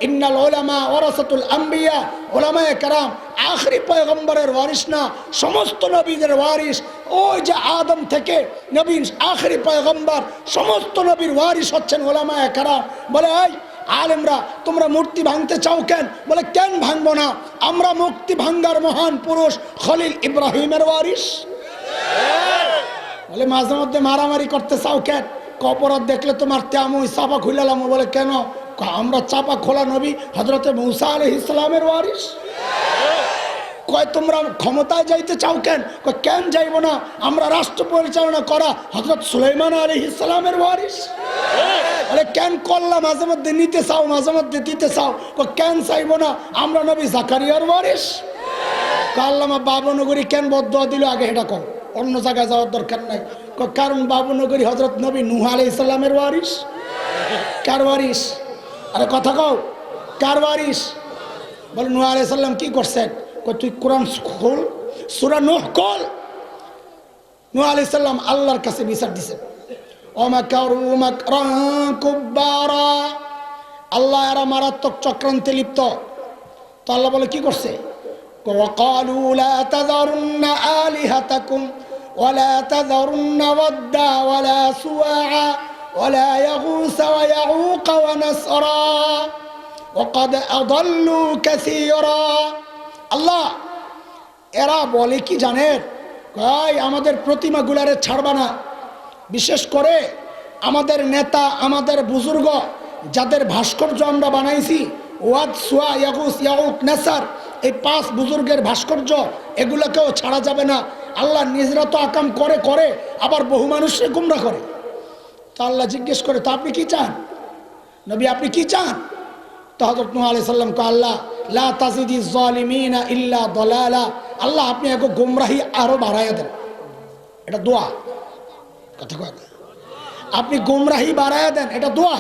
ইন্নাল উলামা ওয়ারাসাতুল আম্বিয়া, উলামায়ে কেরাম আখরি পয়গম্বরের ওয়ারিস না, সমস্ত নবীদের ওয়ারিস। ওই যে আদম থেকে নবী আখরি পয়গম্বর, সমস্ত নবীর ওয়ারিস হচ্ছেন উলামায়ে কেরাম। বলে এই আলেমরা তোমরা মূর্তি ভাঙতে চাও কেন? বলে কেন ভাঙবো না, আমরা মূর্তি ভাঙ্গার মহান পুরুষ খলিল ইব্রাহিমের ওয়ারিস। বলে মাঝে মধ্যে মারামারি করতে চাও কেন? অপরাধ দেখলে তোমার তেমন চাপা খুলালাম। বলে কেন? আমরা চাপা খোলা নবী হযরতে মূসা আলাইহিস সালামের ওয়ারিস। কয় তোমরা ক্ষমতায় যাইতে চাও কেন? কেন যাইব না, আমরা রাষ্ট্র পরিচালনা করা হযরত সুলাইমান আলাইহিস সালামের ওয়ারিস। আরে কেন কল্লা মাঝে মধ্যে নিতে চাও, মাঝে মধ্যে দিতে চাও, কেন চাইব না, আমরা নবী জাকারিয়ার ওয়ারিস। আল্লামা বাবনগরী কেন বদদুয়া দিল আগে এটা কর, অন্য জায়গায় যাওয়ার দরকার নাই। কারণ বাবনগরী হযরত নবী নূহ আলাইহিস সালামের ওয়ারিস। কার ওয়ারিস? আরে কথা কও, কার ওয়ারিস? বলে নূহ আলাইহিস সালাম কি করছেন? তুই কোরআন খোল, সূরা নূহ খোল। নূহ আলাইহিস সালাম আল্লাহর কাছে বিচার দিয়েছেন, ওমাকারু মাকরান কুব্বারা, আল্লাহ এরা মারাত্মক চক্রান্তে লিপ্ত। তো আল্লাহ বলে কি করছে? ওয়াকালু লা তাযারুন্না আলিহাতাকুম ওয়ালা তাযারুন্না ওয়াদ্দা ওয়ালা সুওয়া ওয়ালা ইয়াগুস ওয়া ইয়াউক ওয়া নাসরা ওয়াকাদ আযাল্লু কাসীরা। আল্লাহ এরা বলে কি জানেন? কয় আমাদের প্রতিমাগুলারে ছাড়বা না, বিশেষ করে আমাদের নেতা, আমাদের বুজুর্গ যাদের ভাস্কর্য আমরা বানাইছি, ওয়াদ, সুয়া, ইয়াগুস, ইয়াউক, নাসার, এই 5 বুজুর্গের ভাস্কর্য এগুলোকেও ছাড়া যাবে না। আল্লাহ নিজরা তো আকাম করে করে আবার বহু মানুষকে গুমরা করে। তো আল্লাহ জিজ্ঞেস করে, তো আপনি কি চান নবী, আপনি কি চান? তো হযরত নূহ আলাইহিস সালাম কয়, আল্লাহ লা তাজিদিজ জালিমিনা ইল্লা দালালা, আল্লাহ আপনি এক গুমরাহি আরো বাড়াইয়া দেন। এটা দোয়া, কথা কয় না, আপনি গুমরাহি বাড়াইয়া দেন, এটা দোয়া।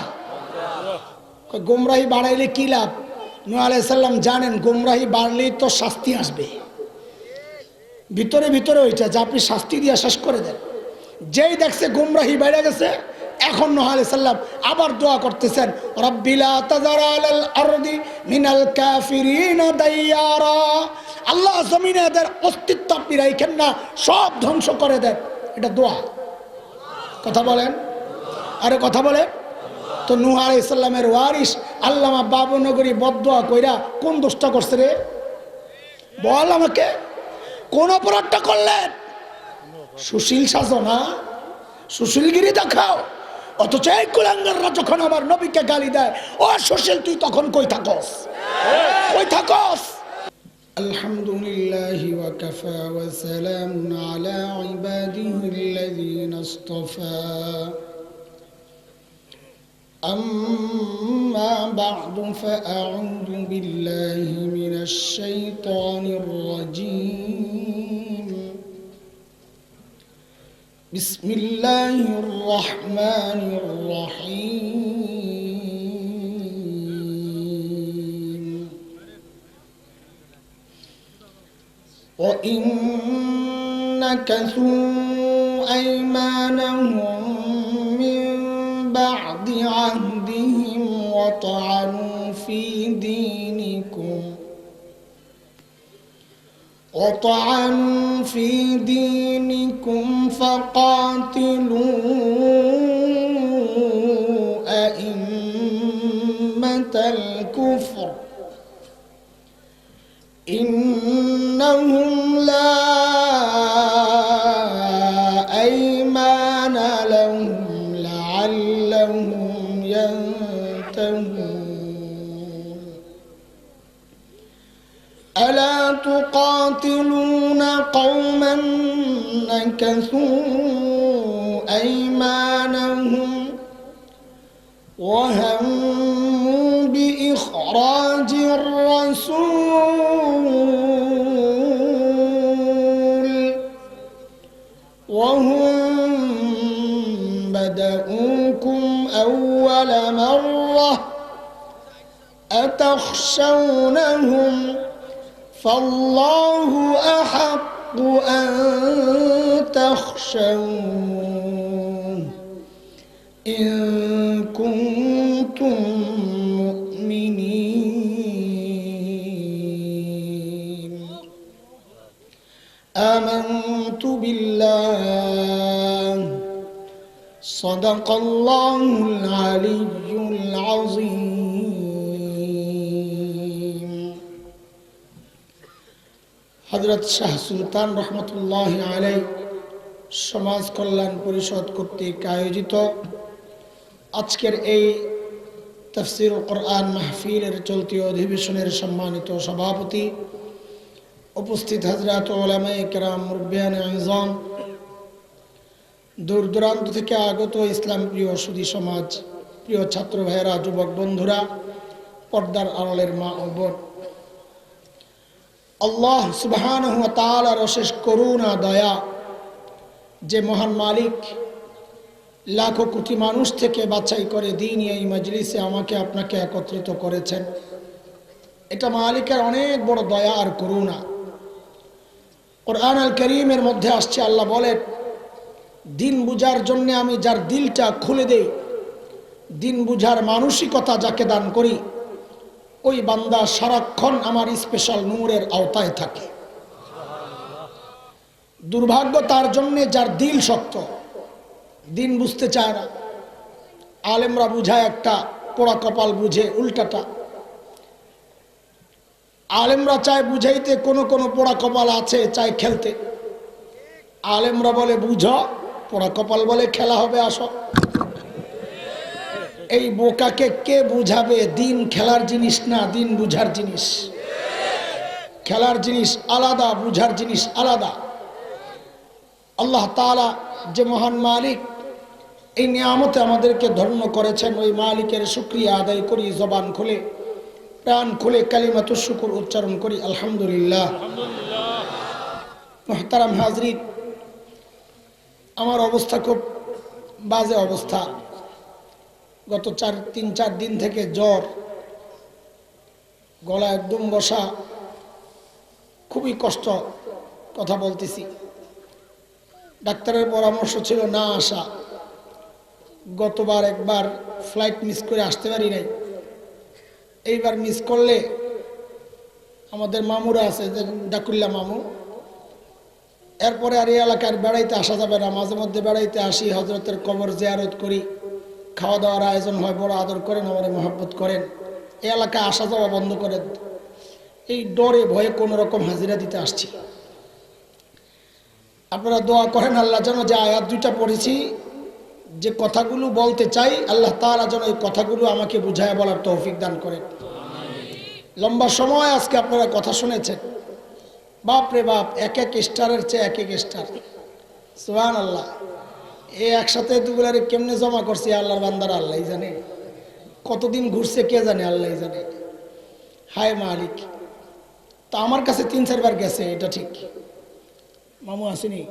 গুমরাহি বাড়াইলে কি লাভ? নূহ আলাইহিস সালাম জানেন গুমরাহি বাড়লেই তো শাস্তি আসবে, ভিতরে ভিতরে ওইটা যে আপনি শাস্তি দিয়ে শেষ করে দেন। যেই দেখছে গুমরাহি বেড়ে গেছে, এখন নূহ আলাইহিস সালাম আবার দোয়া করতেছেন, রাব্বিলা তাযার আলাল আরদি মিনাল কাফিরিনা দাইয়ারা, আল্লাহ জমিনে এদের অস্তিত্ব আপনি রাখেন না, সব ধ্বংস করে দেন। এটা দোয়া, কথা বলেন, আরে কথা বলেন। তো নূহ আলাইহিস সালামের ওয়ারিস আল্লামা বাবনগরী বদদুয়া কইরা কোন দোষটা করছে রে? বল আমাকে, কোন অপরাধটা করলেন? সুশীল সাজনা, সুশীলগিরি দেখাও। অথচ এই কুলাঙ্গাররা যখন আমার নবীকে গালি দেয়, ও সুশীল তুই তখন কই থাকস, কই থাকস? আলহামদুলিল্লাহি ওয়া কাফা ওয়া সালামুন আলা ইবাদিহিল্লাযীনা ইসতাফা। أما بعد فأعوذ بالله من الشيطان الرجيم. بسم الله الرحمن الرحيم. وإن نكثوا أيمانهم من بعد عهدهم وطعنوا في دينكم فقاتلوا أئمة الكفر إنهم لا أيمان لهم لعلهم ينتهون. ألا تقاتلون قوما نكثوا أيمانهم وهموا بإخراج الرسول وهم بدؤوكم أول مرة أتخشونهم فالله أحق أن تخشوه إن كنتم مؤمنين. বিল্লাহ সাদাকাল্লাহুল আলিয়্যুল আযীম। হযরত শাহ সুলতান রহমতুল্লাহি আলাইহি সমাজ কল্যাণ পরিষদ কর্তৃক আয়োজিত আজকের এই তাফসীরুল কোরআন মাহফিলের চলতি অধিবেশনের সম্মানিত সভাপতি, উপস্থিত হযরত উলামায়ে কেরাম, মুরব্বিয়ানে আযম, দূর দূরান্ত থেকে আগত ইসলাম প্রিয় সুধী সমাজ, প্রিয় ছাত্র ভাইয়েরা, যুবক বন্ধুরা, পর্দার আড়ালের মা ও বোন, আল্লাহ সুবহানাহু ওয়া তাআলার অশেষ করুণা দয়া, যে মহান মালিক লাখো কোটি মানুষ থেকে বাছাই করে দ্বীনি এই মজলিসে আমাকে আপনাকে একত্রিত করেছেন, এটা মালিকের অনেক বড় দয়া আর করুণা। কোরআন আল কারীমের মধ্যে আসছে, আল্লাহ বলেন, দিন বুঝার জন্য আমি যার দিলটা খুলে দেই, দিন বুঝার মানসিকতা যাকে দান করি, ওই বান্দা সারাক্ষণ আমার স্পেশাল নূরের আওতায় থাকে। দুর্ভাগ্য তার জন্য যার দিল শক্ত, দিন বুঝতে চায় না। আলেমরা বুঝায় একটা, পোড়া কপাল বুঝে উল্টাটা। আলেমরা চায় বুঝাইতে, কোনো কোনো পোড়া কপাল আছে চায় খেলতে। আলেমরা বলে বুঝো, পোড়া কপাল বলে খেলা হবে আসো। এই বোকাকে কে বুঝাবে? দিন খেলার জিনিস না, দিন বুঝার জিনিস। খেলার জিনিস আলাদা, বুঝার জিনিস আলাদা। আল্লাহ তাআলা যে মহান মালিক, এই নিয়ামতে আমাদেরকে ধন্য করেছেন, ওই মালিকের শুকরিয়া আদায় করি, জবান খুলে প্রাণ খুলে কালিমাতুশ শুকর উচ্চারণ করি, আলহামদুলিল্লাহ। মুহতারাম হাজরিন, আমার অবস্থা খুব বাজে অবস্থা। গত 3-4 দিন থেকে জ্বর, গলা একদম বসা, খুবই কষ্ট কথা বলতেছি। ডাক্তারের পরামর্শ ছিল না আসা। গতবার একবার ফ্লাইট মিস করে আসতে পারি নাই, এইবার মিস করলে আমাদের মামুরা আছে, যে ডাকুল্লা মামু, এরপরে আর এই এলাকার বেড়াইতে আসা যাবে না। মাঝে মধ্যে বেড়াইতে আসি, হজরতের কবর জিয়ারত করি, খাওয়া দাওয়ার আয়োজন হয়, বড় আদর করেন, আমার মহব্বত করেন। এই এলাকায় আসা যাওয়া বন্ধ করেন। এই ডরে ভয়ে কোনো রকম হাজিরা দিতে আসছি। আপনারা দোয়া করেন আল্লাহ যেন যে আয়াত 2টা পড়েছি, যে কথাগুলো বলতে চাই, আল্লাহ তাআলা যেন এই কথাগুলো আমাকে বুঝায় বলার তৌফিক দান করেন। লম্বা সময় আজকে আপনারা কথা শুনেছেন, বাপ রে বাপ, এক এক স্টারের চেয়ে এক এক স্টার। সুবহানাল্লাহ। এই একসাথে দুগুলারে কেমনে জমা করছে আল্লাহর বান্দারা আল্লাহই জানে, কতদিন ঘুরছে কে জানে, আল্লাহই জানে। হায় মালিক। তা আমার কাছে 3-4 বার গেছে, এটা ঠিক। মামু আসেনি,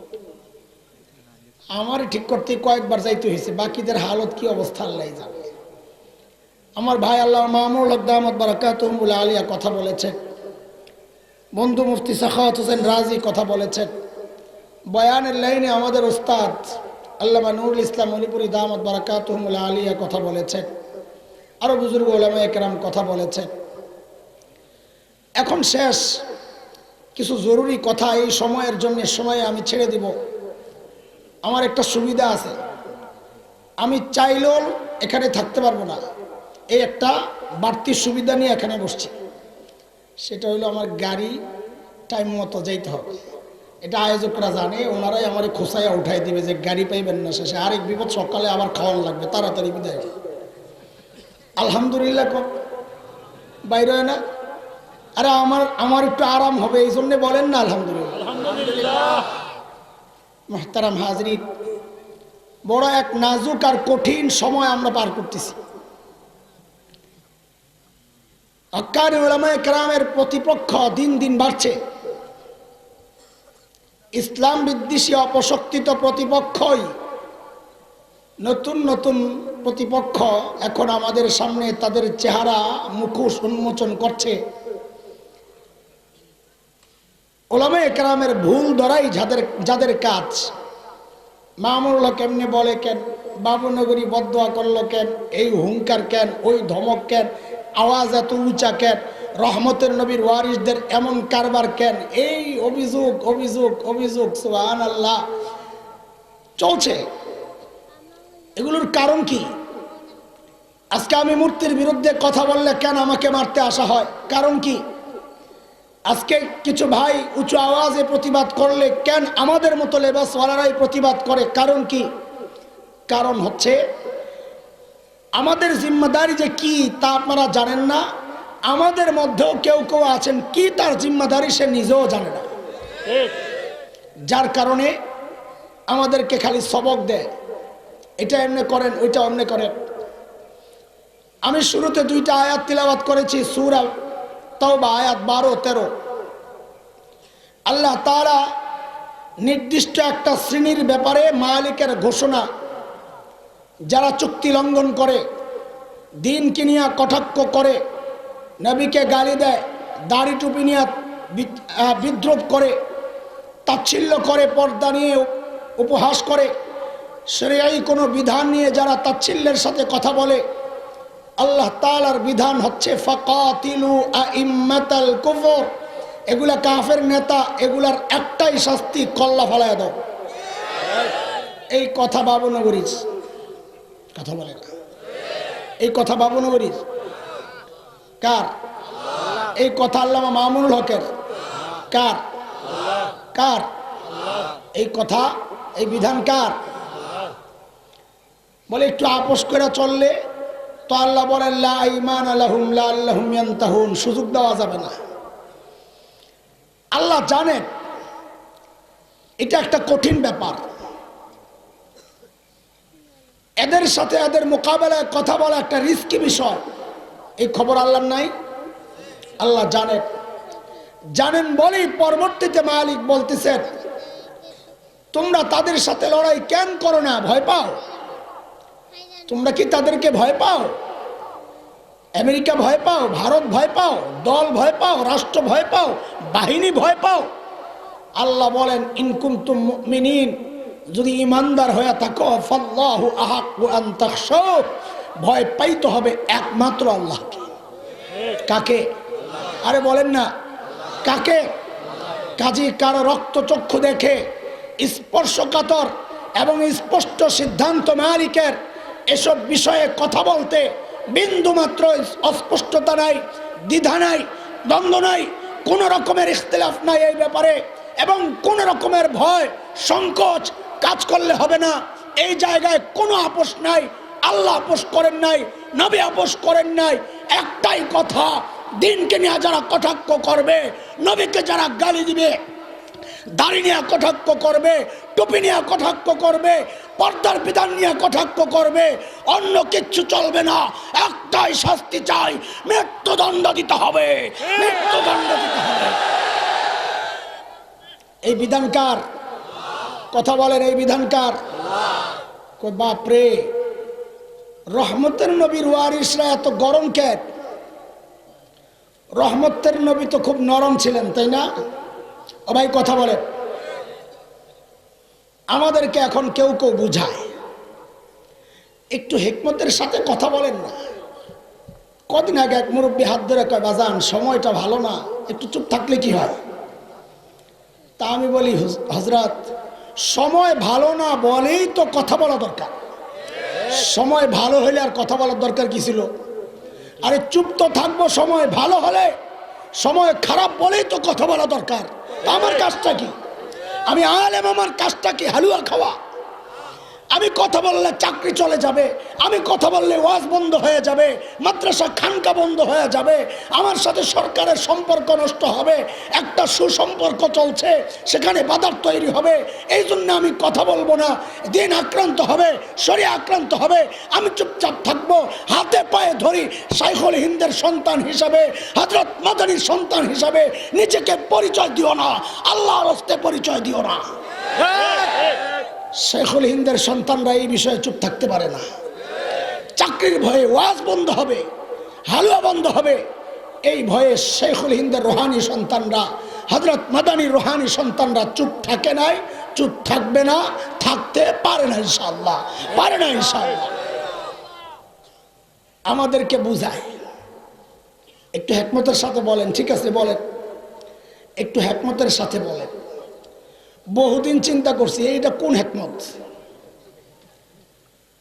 আমার ঠিক করতে কয়েকবার যাইতে হয়েছে, বাকিদের হালত কি অবস্থা আল্লাহই জানে। আমার ভাই আল্লাহ মামুর দামাত বারাকাতুহুল আলিয়া কথা বলেছেন, বন্ধু মুফতি সাখাওয়াত হোসেন রাজি কথা বলেছেন, বয়ানের লাইনে আমাদের ওস্তাদ আল্লামা নুরুল ইসলাম মণিপুরি দামাত বারাকাতুহুল আলিয়া কথা বলেছেন, আরো বুজুর্গ উলামায়ে কেরাম কথা বলেছেন। এখন শেষ কিছু জরুরি কথা এই সময়ের জন্য, সময়ে আমি ছেড়ে দিব। আমার একটা সুবিধা আছে, আমি চাইলেও এখানে থাকতে পারবো না। এই একটা বাড়তি সুবিধা নিয়ে এখানে বসছি, সেটা হলো আমার গাড়ি টাইম মতো যাইতে হবে। এটা আয়োজকরা জানে, ওনারাই আমার খোসাইয়া উঠাই দিবে যে গাড়ি পাইবেন না, শেষে আরেক বিপদ, সকালে আবার খাওয়ানো লাগবে, তাড়াতাড়ি বিদায়। আলহামদুলিল্লাহ বাইরে হয় না। আরে আমার একটু আরাম হবে, এই জন্য বলেন না আলহামদুলিল্লাহ। মুহতারাম হাজরিন, বড় এক নাজুক আর কঠিন সময় আমরা পার করতেছি। হক্কানি উলামায়ে কেরামের প্রতিপক্ষ দিন দিন বাড়ছে। ইসলাম বিদ্বেষী অপশক্তিত প্রতিপক্ষই নতুন নতুন প্রতিপক্ষ এখন আমাদের সামনে তাদের চেহারা মুখোশ উন্মোচন করছে। উলামায়ে কেরামের ভুল ধরাই যাদের কাজ, মামুল কেমনে বলে কেন, বাবুনগরী বদদোয়া করলো কেন, এই হুঙ্কার কেন, ওই ধমক কেন, আওয়াজ এত উঁচা কেন, রহমতের নবীর ওয়ারিসদের এমন কারবার কেন? এই অভিযোগ অভিযোগ অভিযোগ সুবহানাল্লাহ চলছে। এগুলোর কারণ কি? আজকে আমি মূর্তির বিরুদ্ধে কথা বললে কেন আমাকে মারতে আসা হয়? কারণ কি? আজকে কিছু ভাই উঁচু আওয়াজে প্রতিবাদ করলে কেন আমাদের মতো লেবাসওয়ালারাই প্রতিবাদ করে? কারণ কি? কারণ হচ্ছে আমাদের জিম্মাদারি যে কি তা আপনারা জানেন না। আমাদের মধ্যেও কেউ কেউ আছেন কি তার জিম্মাদারি সে নিজেও জানে না, যার কারণে আমাদেরকে খালি সবক দেয়, এটা এমনি করেন ওইটা অমনি করেন। আমি শুরুতে দুইটা আয়াত তিলাওয়াত করেছি, সূরা তাওবা আয়াত 12-13। আল্লাহ তাআলা নির্দিষ্ট একটা শ্রেণীর ব্যাপারে মালিকের ঘোষণা, যারা চুক্তি লঙ্ঘন করে, দিনকে নিয়ে কটাক্ষ করে, নবীকে গালি দেয়, দাড়ি টুপি নিয়ে বিদ্রোহ করে, তাচ্ছিল্য করে, পর্দা নিয়ে উপহাস করে, শরিয়াই কোনো বিধান নিয়ে যারা তাচ্ছিল্যের সাথে কথা বলে, আল্লাহ তাআলার বিধান হচ্ছে ফাকাতিলু আইম্মাতাল কুফর, এগুলা কাফের নেতা, এগুলার একটাই শাস্তি, কল্লা ফালায় দাও। এই কথা বাবুনগরীর কথা বলে না, এই কথা বাবুনগরীর কার? এই কথা আল্লামা মামুনুল হকের কার? কার এই কথা, এই বিধান কার? বলে একটু আপোষ করে চললে তো আল্লাহ বলেন লা ঈমানা লাহুম লাআল্লাহুম ইয়ানতাহুন, সুযোগ দেওয়া যাবে না। আল্লাহ জানেন এটা একটা কঠিন ব্যাপার, এদের সাথে এদের মোকাবেলায় কথা বলা একটা রিস্কি বিষয়। এই খবর আল্লাহর নাই? আল্লাহ জানেন, জানেন বলেই পরবর্তীতে মালিক বলতেছেন তোমরা তাদের সাথে লড়াই কেন করো না? ভয় পাও? তোমরা কি তাদেরকে ভয় পাও? আমেরিকা ভয় পাও? ভারত ভয় পাও? দল ভয় পাও? রাষ্ট্র ভয় পাও? বাহিনী ভয় পাও? আল্লাহ বলেন ইন কুনতুম মুমিনিন, যদি ইমানদার হয়ে থাকো, ফাল্লাহু আহাক্কু আন তাখশাউ, ভয় পাইতে হবে একমাত্র আল্লাহকে। কাকে? আরে বলেন না কাকে? কাজী কারো রক্তচক্ষু দেখে স্পর্শকাতর এবং স্পষ্ট সিদ্ধান্ত মালিকের এসব বিষয়ে কথা বলতে বিন্দুমাত্র অস্পষ্টতা নাই, দ্বিধা নাই, দ্বন্দ্ব নাই, কোনো রকমের ইখতিলাফ নাই এই ব্যাপারে, এবং কোনো রকমের ভয় সংকোচ কাজ করলে হবে না। এই জায়গায় কোনো আপোষ নাই, আল্লাহ আপোষ করেন নাই, নবী আপোষ করেন নাই। একটাই কথা, দিনকে নিয়ে যারা কটাক্ষ করবে, নবীকে যারা গালি দিবে, দাড়ি নিয়ে কটাক্ষ করবে, টুপি নিয়ে কটাক্ষ করবে, পর্দার বিধান নিয়ে কটাক্ষ করবে, অন্য কিচ্ছু চলবে না। একটাই শাস্তি চাই, মৃত্যুদণ্ড দিতে হবে, মৃত্যুদণ্ড দিতে হবে। এই বিধানকার কথা বলেন, এই বিধানকার বাপরে। রহমতের নবীর ওয়ারিসরা এত গরম কেন? রহমতের নবী তো খুব নরম ছিলেন, তাই না? ও ভাই কথা বলেন। আমাদেরকে এখন কেউ কেউ বুঝায়, একটু হিকমতের সাথে কথা বলেন না। কদিন আগে এক মুরব্বী হাত ধরে কয় বাজান সময়টা ভালো না, একটু চুপ থাকলে কি হয়? তা আমি বলি হযরত, সময় ভালো না বলেই তো কথা বলা দরকার। সময় ভালো হলে আর কথা বলার দরকার কি ছিল? আরে চুপ তো থাকবো সময় ভালো হলে, সময় খারাপ বলেই তো কথা বলা দরকার। আমার কাজটা কি? আমি আলেম, আমার কাজটা কি? হালুয়া খাওয়া? আমি কথা বললে চাকরি চলে যাবে, আমি কথা বললে ওয়াজ বন্ধ হয়ে যাবে, মাদ্রাসা খানকা বন্ধ হয়ে যাবে, আমার সাথে সরকারের সম্পর্ক নষ্ট হবে, একটা সুসম্পর্ক চলছে সেখানে বাধার তৈরি হবে। এই জন্য আমি কথা বলবো না, দিন আক্রান্ত হবে, শরীয়ত আক্রান্ত হবে, আমি চুপচাপ থাকবো। হাতে পায়ে ধরি, শাইখুল হিন্দের সন্তান হিসাবে, হযরত মাদানীর সন্তান হিসাবে নিজেকে পরিচয় দিও না, আল্লাহর হস্তে পরিচয় দিও না। শাইখুল হিন্দের সন্তানরা এই বিষয়ে চুপ থাকতে পারে না। চাকরির ভয়ে ওয়াজ বন্ধ হবে, হালুয়া বন্ধ হবে, এই ভয়ে শাইখুল হিন্দের রুহানি সন্তানরা, হযরত মাদানীর রুহানি সন্তানরা চুপ থাকে নাই, চুপ থাকবে না, থাকতে পারে না ইনশাআল্লাহ, পারে না ইনশাআল্লাহ। আমাদেরকে বুঝায় একটু হিকমতের সাথে বলেন, ঠিক আছে বলেন, একটু হিকমতের সাথে বলেন। বহুদিন চিন্তা করছি এইটা কোন হিকমত,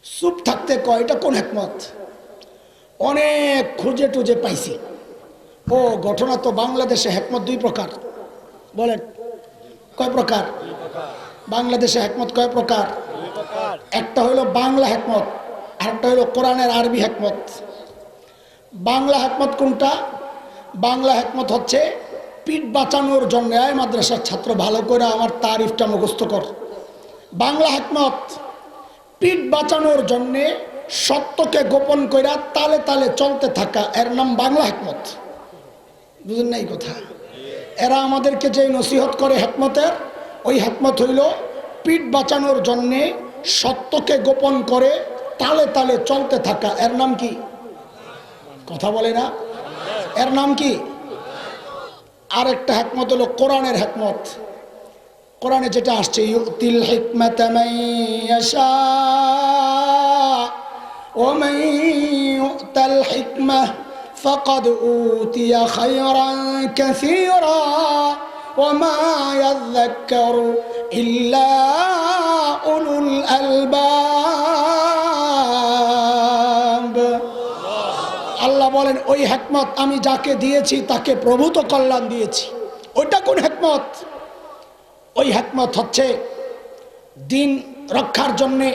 চুপ থাকতে কয় এটা কোন হিকমত। অনেক খুঁজে টুজে পাইছি। ও ঘটনা তো বাংলাদেশে হিকমত দুই প্রকার। বলেন কয় প্রকার? বাংলাদেশে হিকমত কয় প্রকার? একটা হইল বাংলা হিকমত, আরেকটা হইল কোরআনের আরবি হিকমত। বাংলা হিকমত কোনটা? বাংলা হিকমত হচ্ছে পিঠ বাঁচানোর জন্য। আয় মাদ্রাসার ছাত্র ভালো করে আমার তারিফটা মুখস্থ কর। বাংলা হিকমত পিঠ বাঁচানোর জন্যে সত্যকে গোপন কইরা তালে তালে চলতে থাকা, এর নাম বাংলা হিকমত। বুঝেন না এই কথা? এরা আমাদেরকে যে নসিহত করে হিকমতের, ওই হিকমত হইল পিঠ বাঁচানোর জন্যে সত্যকে গোপন করে তালে তালে চলতে থাকা, এর নাম কি? কথা বলে না, এর নাম কি? আরেকটা হিকমত হলো কোরআনের হিকমত। কোরআনে যেটা আসছে, ইউতিল হিকমাতা মান ইয়াশা ওয়া মান ইউতাল হিকমাহ ফাকাদ উতিয়া খায়রান কাসীরা ওয়া মা ইয়াযাক্কারু ইল্লা উলুল আলবাব। আল্লাহ বলেন ওই হিকমত আমি যাকে দিয়েছি তাকে প্রভূত কল্যাণ দিয়েছি। ওইটা কোন হিকমত? ওই হিকমত হচ্ছে দিন রক্ষার জন্যে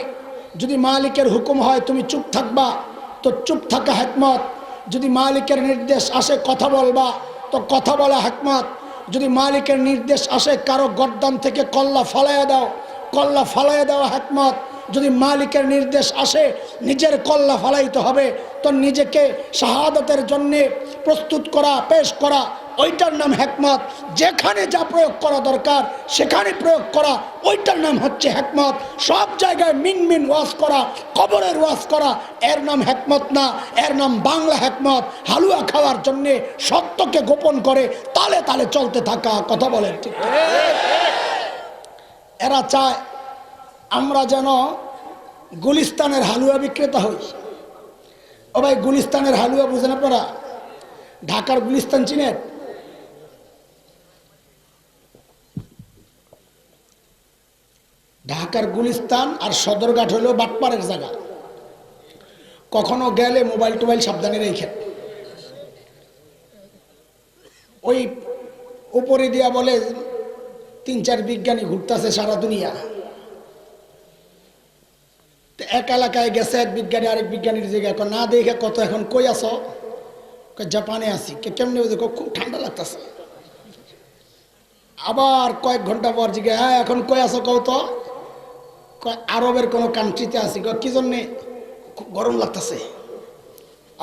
যদি মালিকের হুকুম হয় তুমি চুপ থাকবা, তো চুপ থাকা হিকমত। যদি মালিকের নির্দেশ আসে কথা বলবা, তো কথা বলা হিকমত। যদি মালিকের নির্দেশ আসে কারো গর্দান থেকে কল্লা ফালাইয়া দাও, কল্লা ফালাইয়া দেওয়া হিকমত। যদি মালিকের নির্দেশ আসে নিজের কল্লা ফালাইতে হবে, তো নিজেকে শাহাদাতের জন্যে প্রস্তুত করা, পেশ করা, ওইটার নাম হিকমত। যেখানে যা প্রয়োগ করা দরকার সেখানে প্রয়োগ করা, ওইটার নাম হচ্ছে হিকমত। সব জায়গায় মিন মিন ওয়াজ করা, কবরের ওয়াজ করা, এর নাম হিকমত না, এর নাম বাংলা হিকমত। হালুয়া খাওয়ার জন্যে সত্যকে গোপন করে তালে তালে চলতে থাকা। কথা বলেন ঠিক? এরা চায় আমরা যেন গুলিস্তানের হালুয়া বিক্রেতা হই। ও ভাই, গুলিস্তানের হালুয়া বুঝেন আপনারা? ঢাকার গুলিস্তান চিনেন? ঢাকার গুলিস্তান আর সদরঘাট হলো বাটপাড়ের জায়গা। কখনো গেলে মোবাইল টোবাইল সাবধানে রেখে। ওই উপরে দিয়া বলে 3-4 বিজ্ঞানী ঘুরতেছে সারা দুনিয়া। এক এলাকায় গেছে এক বিজ্ঞানী আরেক বিজ্ঞানীর জায়গায়, না দেখে কত এখন কই আছো? জাপানে আছি। কেমনে? খুব ঠান্ডা লাগতেছে। আবার কয়েক ঘন্টা পর জিজ্ঞে, হ্যাঁ এখন কই আছো কও তো? আরবের কোনো কান্ট্রিতে আছি। কি জন্যে? খুব গরম লাগতেছে।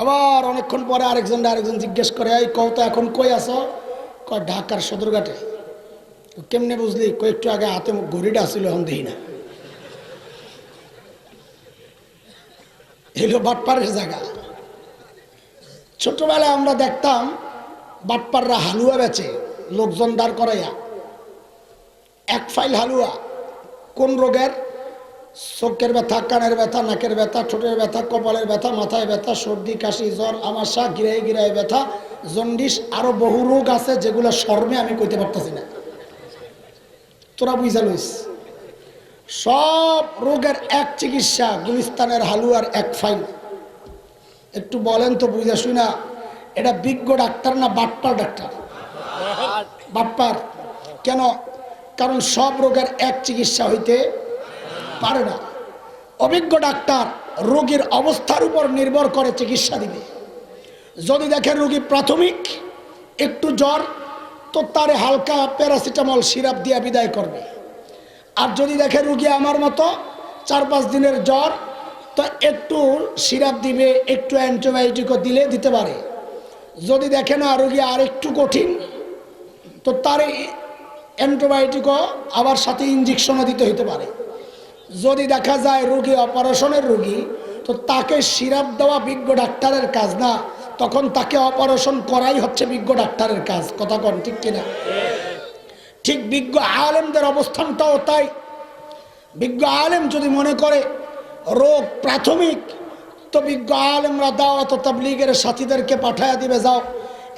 আবার অনেকক্ষণ পরে আরেকজন জিজ্ঞেস করে, এই কও তো এখন কই আছো? ঢাকার সদরঘাটে। কেমনে বুঝলি? একটু আগে হাতে ঘড়িটা আসছিল, এখন দেখি না। এলো বাটপাড়ের জায়গা। ছোটবেলায় আমরা দেখতাম বাটপাড়রা হালুয়া বেচে, লোকজন দাঁড় করাইয়া। এক ফাইল হালুয়া। কোন রোগের? চোখের ব্যথা, কানের ব্যথা, নাকের ব্যথা, ঠোঁটের ব্যথা, কপালের ব্যথা, মাথায় ব্যথা, সর্দি কাশি, জ্বর, আমাশা, গিরাই গিরাই ব্যথা, জন্ডিস, আরো বহু রোগ আছে যেগুলো শর্মে আমি কইতে পারতেছি না। তোরা বুঝা লইস। সব রোগের এক চিকিৎসা গুলিস্তানের হালুয়ার এক ফাইল। একটু বলেন তো বুঝা শুনা, এটা বিজ্ঞ ডাক্তার না বাটপার ডাক্তার? বাটপার। কেন? কারণ সব রোগের এক চিকিৎসা হইতে পারে না। অভিজ্ঞ ডাক্তার রোগীর অবস্থার উপর নির্ভর করে চিকিৎসা দিবে। যদি দেখে রোগী প্রাথমিক একটু জ্বর, তো তারে হালকা প্যারাসিটামল সিরাপ দিয়ে বিদায় করবে। আর যদি দেখে রোগী আমার মতো 4-5 দিনের জ্বর, তো একটু সিরাপ দিবে, একটু অ্যান্টিবায়োটিকও দিতে পারে। যদি দেখে না রোগী আর একটু কঠিন, তো তারে অ্যান্টিবায়োটিকও আবার সাথে ইঞ্জেকশনও দিতে হইতে পারে। যদি দেখা যায় রোগী অপারেশনের রোগী, তো তাকে সিরাপ দেওয়া বিজ্ঞ ডাক্তারের কাজ না, তখন তাকে অপারেশন করাই হচ্ছে বিজ্ঞ ডাক্তারের কাজ। কথা কন ঠিক কিনা? ঠিক বিজ্ঞ আলেমদের অবস্থানটাও তাই। বিজ্ঞ আলেম যদি মনে করে রোগ প্রাথমিক, তো বিজ্ঞ আলেমরা দাওয়াত ও তাবলীগের সাথীদেরকে পাঠায়া দিবে, যাও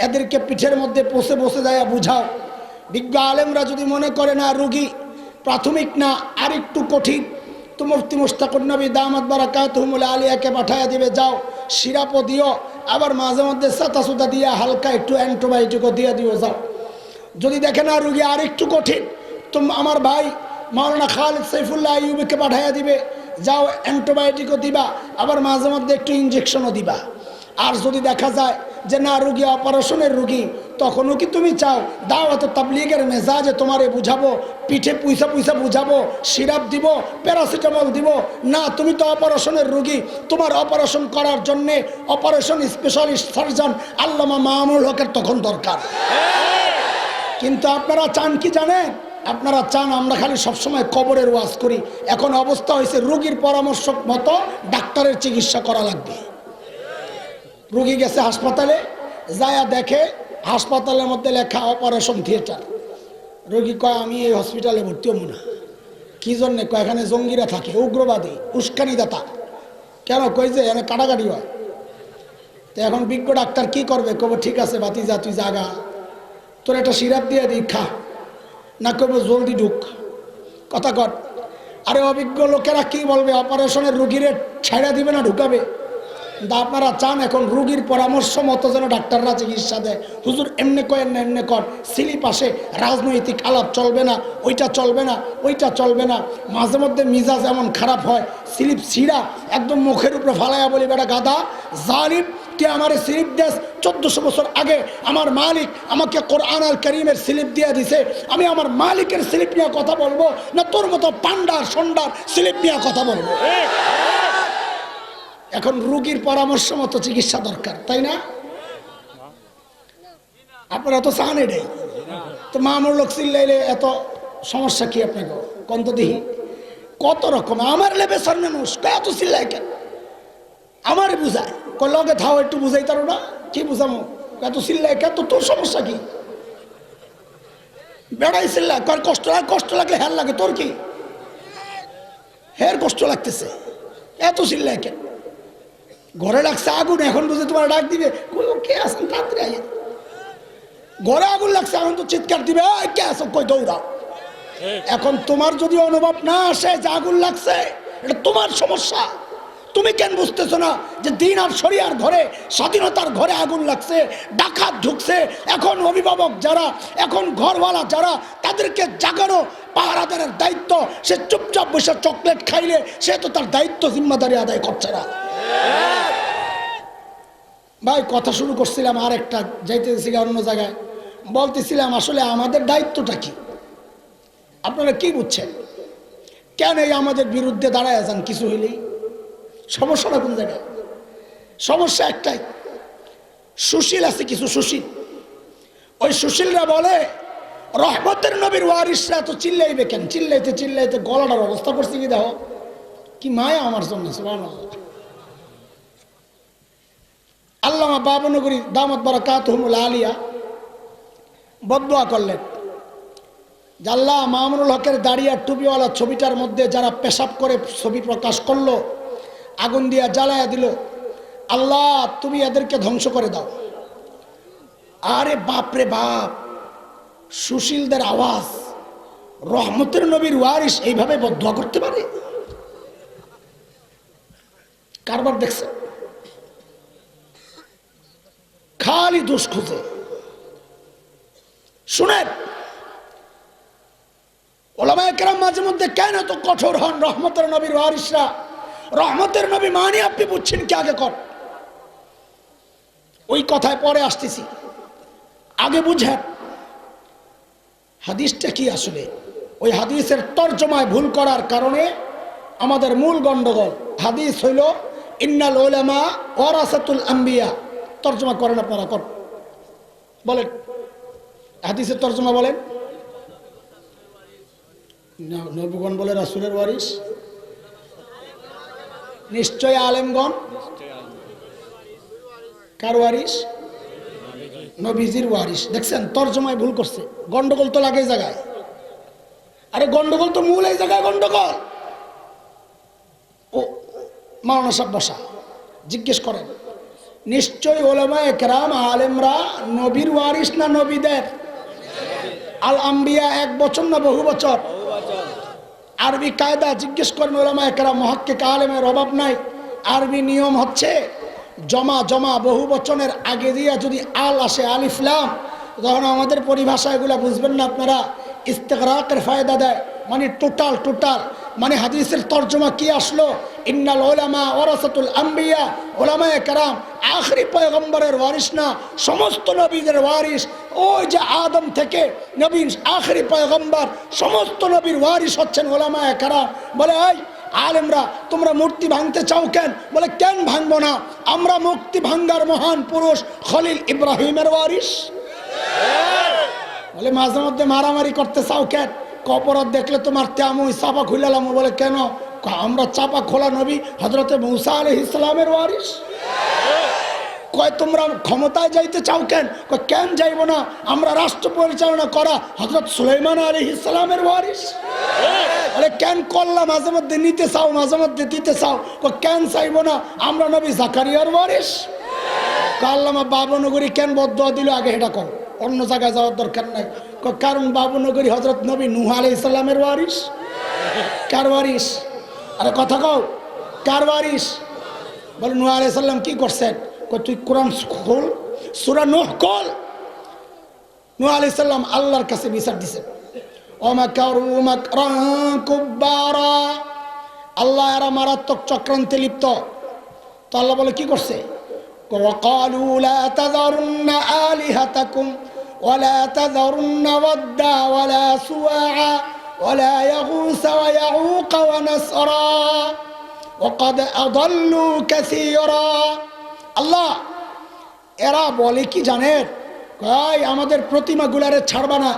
এদেরকে পিঠের মধ্যে বসে বসে যায় বুঝাও। বিজ্ঞ আলেমরা যদি মনে করে না রুগী প্রাথমিক না আর একটু কঠিন, তো মুফতি মুশতাকুর নবী দামাত বারাকাতুহুমুল আলিয়াকে পাঠাইয়া দিবে, যাও সিরাপও দিও, আবার মাঝে মধ্যে সাতা সুতা দিয়ে হালকা একটু অ্যান্টিবায়োটিকও দিয়ে দিও যাও। যদি দেখে না রুগী আর একটু কঠিন, তো আমার ভাই মাওলানা খালিদ সাইফুল্লাহ আইয়ুবীকে পাঠাইয়া দিবে, যাও অ্যান্টিবায়োটিকও দিবা, আবার মাঝে মধ্যে একটু ইঞ্জেকশনও দিবা। আর যদি দেখা যায় যে না রুগী অপারেশনের রুগী, তখনও কি তুমি চাও দাওয়াত তাবলীগের মেজাজে তোমারে বুঝাবো, পিঠে পুইসা পুইসা বুঝাবো, সিরাপ দিব, প্যারাসিটামল দিব? না, তুমি তো অপারেশনের রুগী, তোমার অপারেশন করার জন্যে অপারেশন স্পেশালিস্ট সার্জন আল্লামা মামুনুল হকের তখন দরকার। কিন্তু আপনারা চান কি জানেন? আপনারা চান আমরা খালি সবসময় কবরের ওয়াজ করি। এখন অবস্থা হয়েছে রুগীর পরামর্শ মতো ডাক্তারের চিকিৎসা করা লাগবে। রুগী গেছে হাসপাতালে, যায়া দেখে হাসপাতালের মধ্যে লেখা অপারেশন থিয়েটার। রোগী কয় আমি এই হসপিটালে ভর্তি হবো না। কি জন্যে? কয় এখানে জঙ্গিরা থাকে, উগ্রবাদী, উস্কানিদাতা। কেন? কই যে এখানে কাটাকাটি হয়। তো এখন বিজ্ঞ ডাক্তার কি করবে? কব ঠিক আছে বাতিজা তুই জাগা, তোর একটা সিরাপ দিয়ে দিই, খা। না কব জলদি ঢুক, কথা কর। আরে অভিজ্ঞ লোকেরা কি বলবে? অপারেশনের রুগীরে ছেড়ে দিবে না ঢুকাবে? কিন্তু আপনারা চান এখন রুগীর পরামর্শ মতো যেন ডাক্তাররা চিকিৎসা দেয়। হুজুর এমনি করেন না, এমনি কর। স্লিপ আসে, রাজনৈতিক আলাপ চলবে না, ওইটা চলবে না, ওইটা চলবে না। মাঝে মধ্যে মিজাজ এমন খারাপ হয়, স্লিপ ছিঁড়া একদম মুখের উপরে ফালাইয়া বলি, বেটা গাদা জালিম, তুই আমার স্লিপ দেশ 1400 বছর আগে আমার মালিক আমাকে কোরআন আল কারীমের স্লিপ দিয়ে দিছে, আমি আমার মালিকের স্লিপ নিয়ে কথা বলবো না তোর মতো পান্ডার সন্ডার স্লিপ নিয়ে কথা বলবো? এখন রুগীর পরামর্শ মতো চিকিৎসা দরকার, তাই না? আপনারা তো চান এটাই। তো মামুর লোক চিল্লাইলে এত সমস্যা কি? আপনাকে কন্ত দিহি কত রকম আমার লেবে সার মানুষ এত চিল্লাই কেন? আমার বুঝায় লগে থাও একটু বুঝাই তারো না, কি বুঝামো? এত চিল্লাই কেন? তো তোর সমস্যা কি? বেড়াই চিল্লা কর, কষ্ট লাগে, হের লাগে, তোর কি? হের কষ্ট লাগতেছে, এত চিল্লাই কেন? ঘরে লাগছে আগুন, এখন বুঝে তোমার ডাক দিবে, কে আসেন তাড়াতাড়ি আইয়ে। ঘরে আগুন লাগছে, এখন তো চিৎকার দিবে, কে আসো, কই দৌড়াও। এখন তোমার যদি অনুভব না আসে যে আগুন লাগছে, এটা তোমার সমস্যা। তুমি কেন বুঝতেছো না যে দিন আর শরিয়ার ঘরে, স্বাধীনতার ঘরে আগুন লাগছে, ডাকাত ঢুকছে? এখন অভিভাবক যারা, এখন ঘরওয়ালা যারা, তাদেরকে জাগানো পাহারাদারের দায়িত্ব। সে চুপচাপ বসে চকলেট খাইলে সে তো তার দায়িত্ব জিম্মাদারি আদায় করছে না। ভাই কথা শুরু করছিলাম, আর একটা যাইতেছি অন্য জায়গায়, বলতেছিলাম আসলে আমাদের দায়িত্বটা কি? আপনারা কি বুঝছেন? কেন এই আমাদের বিরুদ্ধে দাঁড়ায় যান কিছু হইলেই? সমস্যাটা কোন জায়গায়? সমস্যা একটাই, সুশীল আছে কিছু সুশীল। ওই সুশীলরা বলে রহমতের নবীর ওয়ারিসরা তো চিল্লাইবে কেন? চিল্লাইতে চিল্লাইতে গলাটার অবস্থা করছে কি দেখো, কি মায়া আমার জন্য। সুবহানাল্লাহ। আল্লামা বাবনগরী দামাত বারাকাতুহুমুল আলিয়া বদদুয়া করলেন, আল্লাহ মামুনুল হকের দাড়ি আর টুপিওয়ালা ছবিটার মধ্যে যারা পেশাব করে ছবি প্রকাশ করলো, আগুন দিয়া জ্বালায়া দিল, আল্লাহ তুমি এদেরকে ধ্বংস করে দাও। আরে বাপরে বাপ, সুশীলদের আওয়াজ রহমতের নবীর ওয়ারিস এইভাবে বদদুয়া করতে পারে? কারবার দেখছে? খালি দোষ খুঁজে। শুনেন, ওলামায়ে কেরাম মাঝে মধ্যে কেন তো কঠোর হন রহমতের নবীর ওয়ারিসরা? রহমতের নবী মানে আপনি বুঝছেন কি? আগে কর, ওই কথায় পরে আসতেছি, আগে বুঝেন হাদিসটা কি আসলে। ওই হাদিসের তর্জমায় ভুল করার কারণে আমাদের মূল গন্ডগোল। হাদিস হইল ইন্নাল উলামা ওয়ারাসাতুল আম্বিয়া। তর্জমা করেন আপনারা, কর বলেন হাদিসের তর্জমা বলেন। নবীগণ বলে রাসূলের ওয়ারিস, নিশ্চয় আলেমগণ কার ওয়ারিস? নবীজির ওয়ারিস। দেখছেন তর্জমায় ভুল করছে, গন্ডগোল তো লাগে জায়গায়। আরে গন্ডগোল তো মূল এই জায়গায় গন্ডগোল। ও মাওলানা সাহেব বসা, জিজ্ঞেস করেন নিশ্চয়ই উলামায়ে কেরাম আলেমরা নবীর ওয়ারিস না নবীদের? আল আম্বিয়া এক বচন না বহু বচন? আরবি কায়দা জিজ্ঞেস করেন উলামায়ে কেরাম, মুহাক্কিক আলেমের অভাব নাই। আরবি নিয়ম হচ্ছে জমা জমা বহু বচনের আগে দিয়ে যদি আল আসে, আলিফ লাম, তখন আমাদের পরিভাষা এগুলা বুঝবেন না আপনারা, ইস্তেগরাকের ফায়দা দেয়, মানে টোটাল টোটাল। মানে হাদিসের তর্জমা কি আসলো, ইন্নাল উলামা ওয়ারাসাতুল আম্বিয়া, উলামায়ে কেরাম আখরি পয়গম্বরের ওয়ারিস না, সমস্ত নবীদের ওয়ারিস। ওই যে আদম থেকে নবী আখরি পয়গম্বর, সমস্ত নবীর ওয়ারিস হচ্ছেন উলামায়ে কেরাম। বলে এই আলেমরা তোমরা মূর্তি ভাঙতে চাও কেন? বলে কেন ভাঙবো না, আমরা মূর্তি ভাঙ্গার মহান পুরুষ খলিল ইব্রাহিমের ওয়ারিস। বলে মাঝে মধ্যে মারামারি করতে চাও কেন? অপরাধ দেখলে তোমার তেমন চাপা খুলালাম। বলে কেন? আমরা চাপা খোলা নবী হযরতে মুসা আলাইহিস সালামের ওয়ারিস। কয় তোমরা ক্ষমতায় যাইতে চাও কেন? কেন যাইব না, আমরা রাষ্ট্র পরিচালনা করা হযরত সুলাইমান আলাইহিস সালামের ওয়ারিস। বলে কেন করলা, মাঝে মধ্যে নিতে চাও মাঝে মধ্যে দিতে চাও, কেন চাইব না, আমরা নবী জাকারিয়ার ওয়ারিস। আল্লামা বাবনগরী কেন বদদুয়া দিল, আগে এটা কও, অন্য জায়গায় যাওয়ার দরকার নাই। কারণ বাবনগরী হযরত নবী নূহ আলাইহিস সালামের ওয়ারিস। কার ওয়ারিস? আরে কথা কও, কার ওয়ারিস? বলে নূহ আলাইহিস সালাম কি করছেন? তুই কোরআন খোল, সূরা নূহ খোল। নূহ আলাইহিস সালাম আল্লাহর কাছে বিচার দিয়েছেন, ওমাকারু মাকরান কুব্বারা, আল্লাহ এরা মারাত্মক চক্রান্তে লিপ্ত। তো আল্লাহ বলে কি করছে? وقالوا لا تذرن آلهتكم ولا تذرن ودا ولا سواعا ولا يغوث ويعوق ونسرا وقد أضلوا كثيرا। আল্লাহ এরা বলে কি জানেন, কয় আমাদের প্রতিমাগুলারে ছাড়বা না,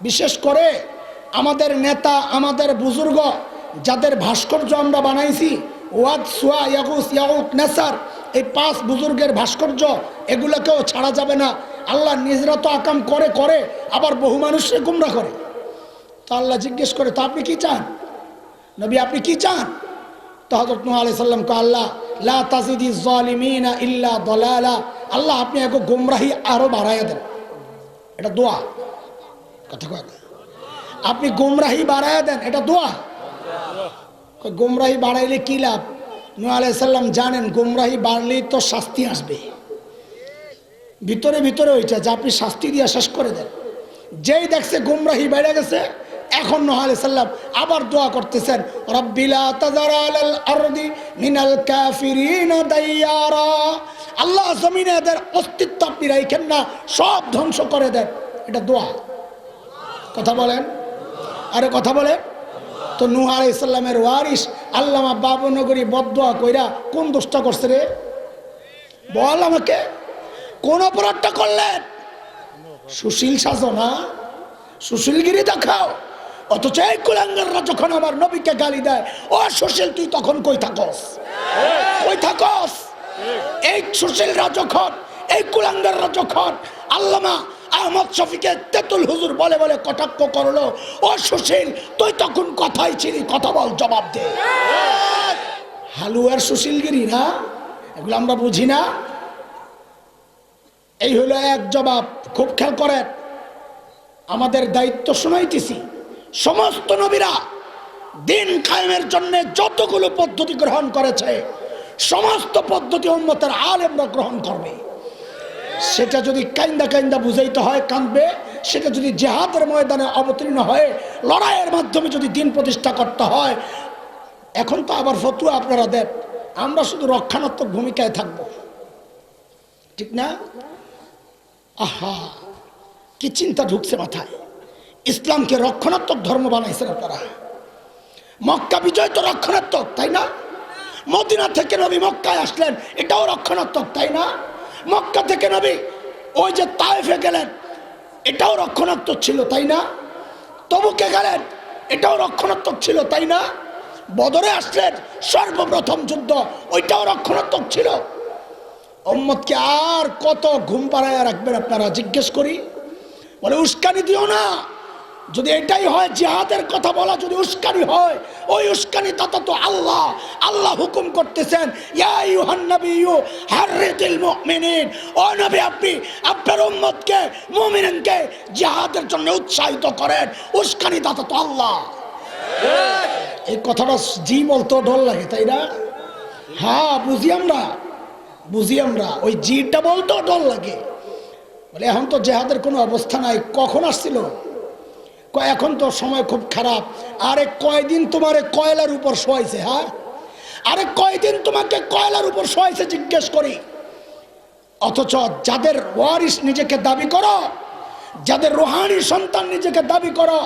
বিশেষ করে আমাদের নেতা আমাদের বুজুর্গ যাদের ভাস্কর্য আমরা বানাইছি, ওয়াদ সুয়া ইয়াগুস ইয়াউক নাসার, এই 5 বুজুর্গের ভাস্কর্য এগুলোকেও ছাড়া যাবে না। আল্লাহ নিজরা তো আকাম করে করে আবার বহু মানুষকে গুমরাহ করে। তো আল্লাহ জিজ্ঞেস করে, তো আপনি কি চান নবী, আপনি কি চান? তো হযরত নূহ আলাইহিস সালাম কে আল্লাহ লা তাজিদিজ জালিমিনা ইল্লা দালালা, আল্লাহ আপনি এক গুমরাহি আরো বাড়াইয়া দেন। এটা দোয়া, কথা কয় না, আপনি গুমরাহি বাড়াইয়া দেন, এটা দোয়া। গুমরাহি বাড়াইলে কি লাভ? নূহ আলাইহিস সালাম জানেন গুমরাহি বাড়লেই তো শাস্তি আসবে, ভিতরে ভিতরে ওইটা যে আপনি শাস্তি দিয়ে শেষ করে দেন। যেই দেখছে গুমরাহি বেড়ে গেছে, এখন নূহ আলাইহিস সালাম আবার দোয়া করতেছেন, রাব্বিলা তাযার আলাল আরদি মিনাল কাফিরিনা দাইয়ারা, আল্লাহ জমিনে এদের অস্তিত্ব আপনি রাখেন না, সব ধ্বংস করে দেন। এটা দোয়া, কথা বলেন, আরে কথা বলেন। তো নূহ আলাইহিস সালামের ওয়ারিস আল্লামা বাবনগরী বদদুয়া কইরা কোন দোষটা করছে রে? বল আমাকে, কোন অপরাধটা করলেন? সুশীল সাজনা, সুশীলগিরি দেখাও, অথচ এই কুলাঙ্গাররা যখন আমার নবীকে গালি দেয়, ও সুশীল তুই তখন কই থাকস? কই থাকস? এই সুশীলরা যখন, এই কুলাঙ্গাররা যখন আল্লামা আহমদ শফিকে তেতুল হুজুর বলে বলে কটাক্ষ করলো, ও সুশীল তুই তখন কথাই ছিলি, কথা বল, জবাব দে। হালুয়ার সুশীলগিরি না, এগুলো আমরা বুঝি না। এই হলো এক জবাব। খুব খেয়াল করেন, আমাদের দায়িত্ব শোনাইতেছি, সমস্ত নবীরা দিন কায়েমের জন্য যতগুলো পদ্ধতি গ্রহণ করেছে, সমস্ত পদ্ধতি উম্মতের আলেমরা গ্রহণ করবে। সেটা যদি কাইন্দা কাইন্দা বুঝাইতে হয় কাঁদবে, সেটা যদি জিহাদের ময়দানে অবতীর্ণ হয়ে লড়াইয়ের মাধ্যমে যদি দিন প্রতিষ্ঠা করতে হয়। এখন তো আবার ফতুয়া আপনারা দেন, আমরা শুধু রক্ষণাত্মক ভূমিকায় থাকব, ঠিক না? আহা, কি চিন্তা ঢুকছে মাথায়। ইসলামকে রক্ষণাত্মক ধর্ম বানাইছেন আপনারা। মক্কা বিজয় তো রক্ষণাত্মক, তাই না? মদিনা থেকে নবী মক্কায় আসলেন, এটাও রক্ষণাত্মক, তাই না? মক্কা থেকে নবী ওই যে তায়েফে গেলেন, এটাও রক্ষণাত্মক ছিল, তাই না? তবুকে গেলেন, এটাও রক্ষণাত্মক ছিল, তাই না? বদরে আসলেন, সর্বপ্রথম যুদ্ধ, ওইটাও রক্ষণাত্মক ছিল। উম্মতকে আর কত ঘুম পাড়াইয়া রাখবেন আপনারা? জিজ্ঞেস করি, বলে উস্কানি দিও না, যদি এটাই হয় জিহাদের কথা বলা যদি উস্কানি হয়, ওই উস্কানি দাতা তো আল্লাহ। আল্লাহ হুকুম করতেছেন, ইয়া আইয়ুহান নাবিয়্যু হাররিদিল মুমিনিন, ও নবী আপনি আপনার উম্মতকে মুমিনকে জিহাদের জন্য উৎসাহিত করেন। উস্কানি দাতা তো আল্লাহ। এই কথাটা জি বলতো ডর লাগে, তাই না? হ্যাঁ বুঝি আমরা ওই জিটা বলতো ডর লাগে। বলে এখন তো জিহাদের কোনো অবস্থা নাই। কখন আসছিল? এখন তো সময় খুব খারাপ। আরে কয়দিন তোমারে কয়লার উপর শোয়াইছে? হ্যাঁ, আরে কয়দিন তোমাকে কয়লার উপর শোয়াইছে জিজ্ঞেস করি। অথচ যাদের ওয়ারিস নিজেকে দাবি করো, যাদের রুহানি সন্তান নিজেকে দাবি করো,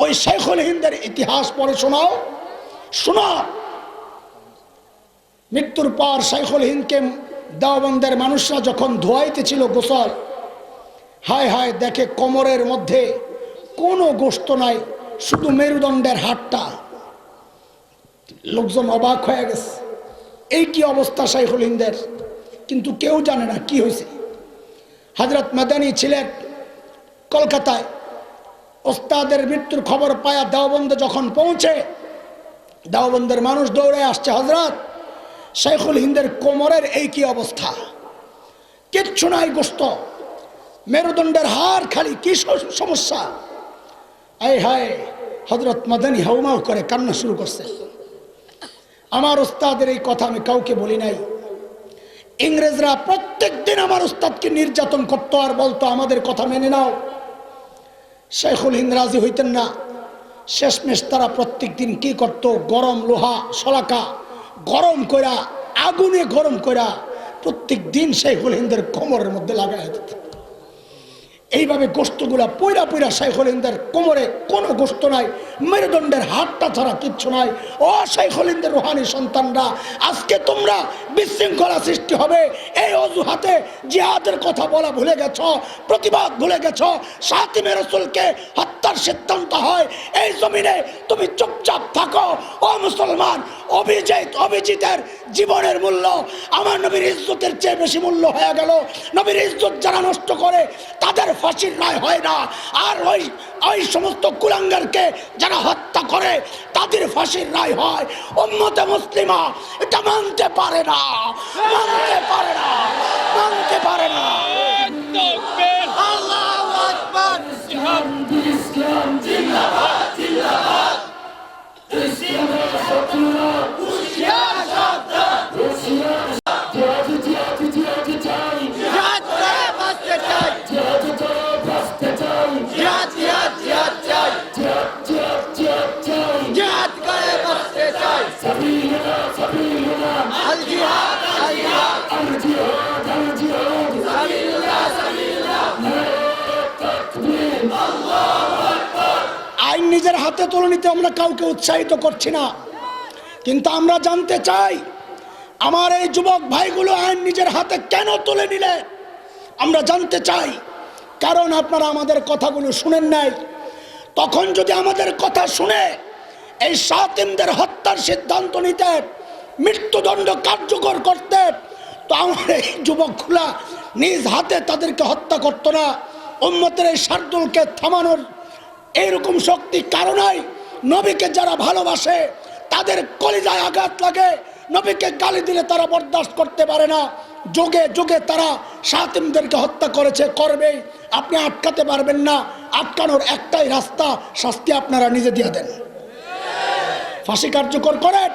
ওই শেখুল হিন্দের ইতিহাস পড়ে শোনাও। মৃত্যুর পর শেখুল হিন্দকে দেওবন্দের মানুষরা যখন ধোয়াইতেছিল গোসল, হায় হায় দেখে কোমরের মধ্যে কোনো গোশত নাই, শুধু মেরুদণ্ডের হাড়টা। লোকজন অবাক হয়ে গেছে, এই কি অবস্থা শেখুল হিন্দের। কিন্তু কেউ জানে না কি হয়েছে। হযরত মাদানী ছিলেন কলকাতায়। ওস্তাদের মৃত্যুর খবর পায়া দেওবন্দে যখন পৌঁছে, দেওবন্দের মানুষ দৌড়ে আসছে, হযরত শেখুল হিন্দের কোমরের এই কি অবস্থা, কিচ্ছু নাই গোশত, মেরুদণ্ডের হাড় খালি, কি সমস্যা। আয় হায়, হযরত মাদানী হাউমাউ করে কান্না শুরু করছে। আমার ওস্তাদের এই কথা আমি কাউকে বলি নাই। ইংরেজরা প্রত্যেক দিন আমার ওস্তাদকে নির্যাতন করতো আর বলতো আমাদের কথা মেনে নাও। শেখুল হিন্দ রাজি হইতেন না। শেষমেশ তারা প্রত্যেক দিন কি করতো, গরম লোহা শলাকা গরম কইরা, আগুনে গরম কইরা প্রত্যেক দিন শেখুল হিন্দের কোমরের মধ্যে লাগাই দিত। এইভাবে গোশতগুলা পইরা পইরা শেখুল হিন্দের কোমরে কোনো গোশত নাই, মেরুদণ্ডের হাড়টা ছাড়া কিচ্ছু নাই। ও শেখুল হিন্দের রুহানি সন্তানরা, আজকে তোমরা বিশৃঙ্খলা সৃষ্টি হবে এই অজুহাতে জিহাদের কথা বলা ভুলে গেছো, প্রতিবাদ ভুলে গেছো। সাতিমে রাসূলকে হত্যার সিদ্ধান্ত হয় এই জমিনে, তুমি চুপচাপ থাকো। ও মুসলমান, অভিজিতের জীবনের মূল্য আমার নবীর ইজ্জতের চেয়ে বেশি মূল্য হয়ে গেল। নবীর ইজ্জত যারা নষ্ট করে তাদের ফাঁসির রায় হয় না, আর ওই সমস্ত কুলাঙ্গারকে যারা হত্যা করে তাদের ফাঁসির রায় হয়। উম্মতে মুসলিমা এটা মানতে পারে না, মানতে পারে না, মানতে পারে না। আল্লাহু আকবার। ইসলাম জিন্দাবাদ, জিন্দাবাদ। ইসলামের শত্রুরা হুঁশিয়ার সাবধান। আইন নিজের হাতে তুলে নিতে আমরা কাউকে উৎসাহিত করছি না, কিন্তু আমরা জানতে চাই আমার এই যুবক ভাইগুলো আইন নিজের হাতে কেন তুলে নিলে আমরা জানতে চাই। কারণ আপনারা আমাদের কথাগুলো শুনেন নাই। তখন যদি আমাদের কথা শুনে এই সাতিমদের হত্যার সিদ্ধান্ত নিতেন, মৃত্যুদণ্ড কার্যকর করতেন, তো আমার এই যুবকগুলা নিজ হাতে তাদেরকে হত্যা করতো না। উম্মতের এই শার্দুলকে থামানোর এইরকম শক্তি কারণেই নবীকে যারা ভালোবাসে তাদের কলিজায় আঘাত লাগে। নবীকে গালি দিলে তারা বরদাস্ত করতে পারে না। যুগে যুগে তারা সাতিমদেরকে হত্যা করেছে, করবেই। আপনি আটকাতে পারবেন না। আটকানোর একটাই রাস্তা, শাস্তি আপনারা নিজে দিয়ে দেন। ফাঁসি কার্যকর করেন,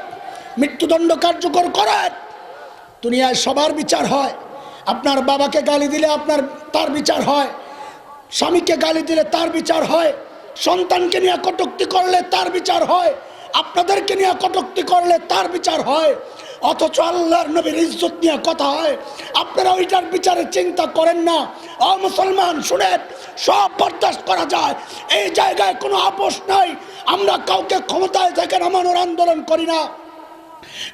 মৃত্যুদণ্ড কার্যকর করেন। দুনিয়ায় সবার বিচার হয়। আপনার বাবাকে গালি দিলে তার বিচার হয়, স্বামীকে গালি দিলে তার বিচার হয়, সন্তানকে নিয়ে কটূক্তি করলে তার বিচার হয়, আপনাদেরকে নিয়ে কটূক্তি করলে তার বিচার হয়। অথচ আল্লাহর নবীর ইজ্জত নিয়ে কথা হয়, আপনারা ওইটার বিচারে চিন্তা করেন না। ও মুসলমান শুনেন, সব বরদাস্ত করা যায়, এই জায়গায় কোনো আপোষ নাই। আমরা কাউকে ক্ষমতায় থেকে নামানোর আন্দোলন করি না,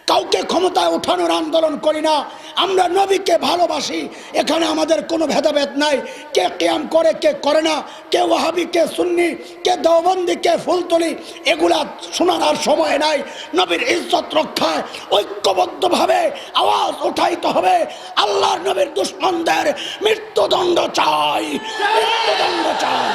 কাউকে ক্ষমতায় ওঠানোর আন্দোলন করি না। আমরা নবীকে ভালোবাসি, এখানে আমাদের কোনো ভেদাভেদ নাই। কে কিয়াম করে কে করে না, কে ওয়াহাবি কে সুন্নি, কে দেওবন্দি কে ফুলতলি, এগুলা শোনার আর সময় নাই। নবীর ইজ্জত রক্ষায় ঐক্যবদ্ধভাবে আওয়াজ উঠাইতে হবে। আল্লাহর নবীর দুশমনদের মৃত্যুদণ্ড চাই, মৃত্যুদণ্ড চাই।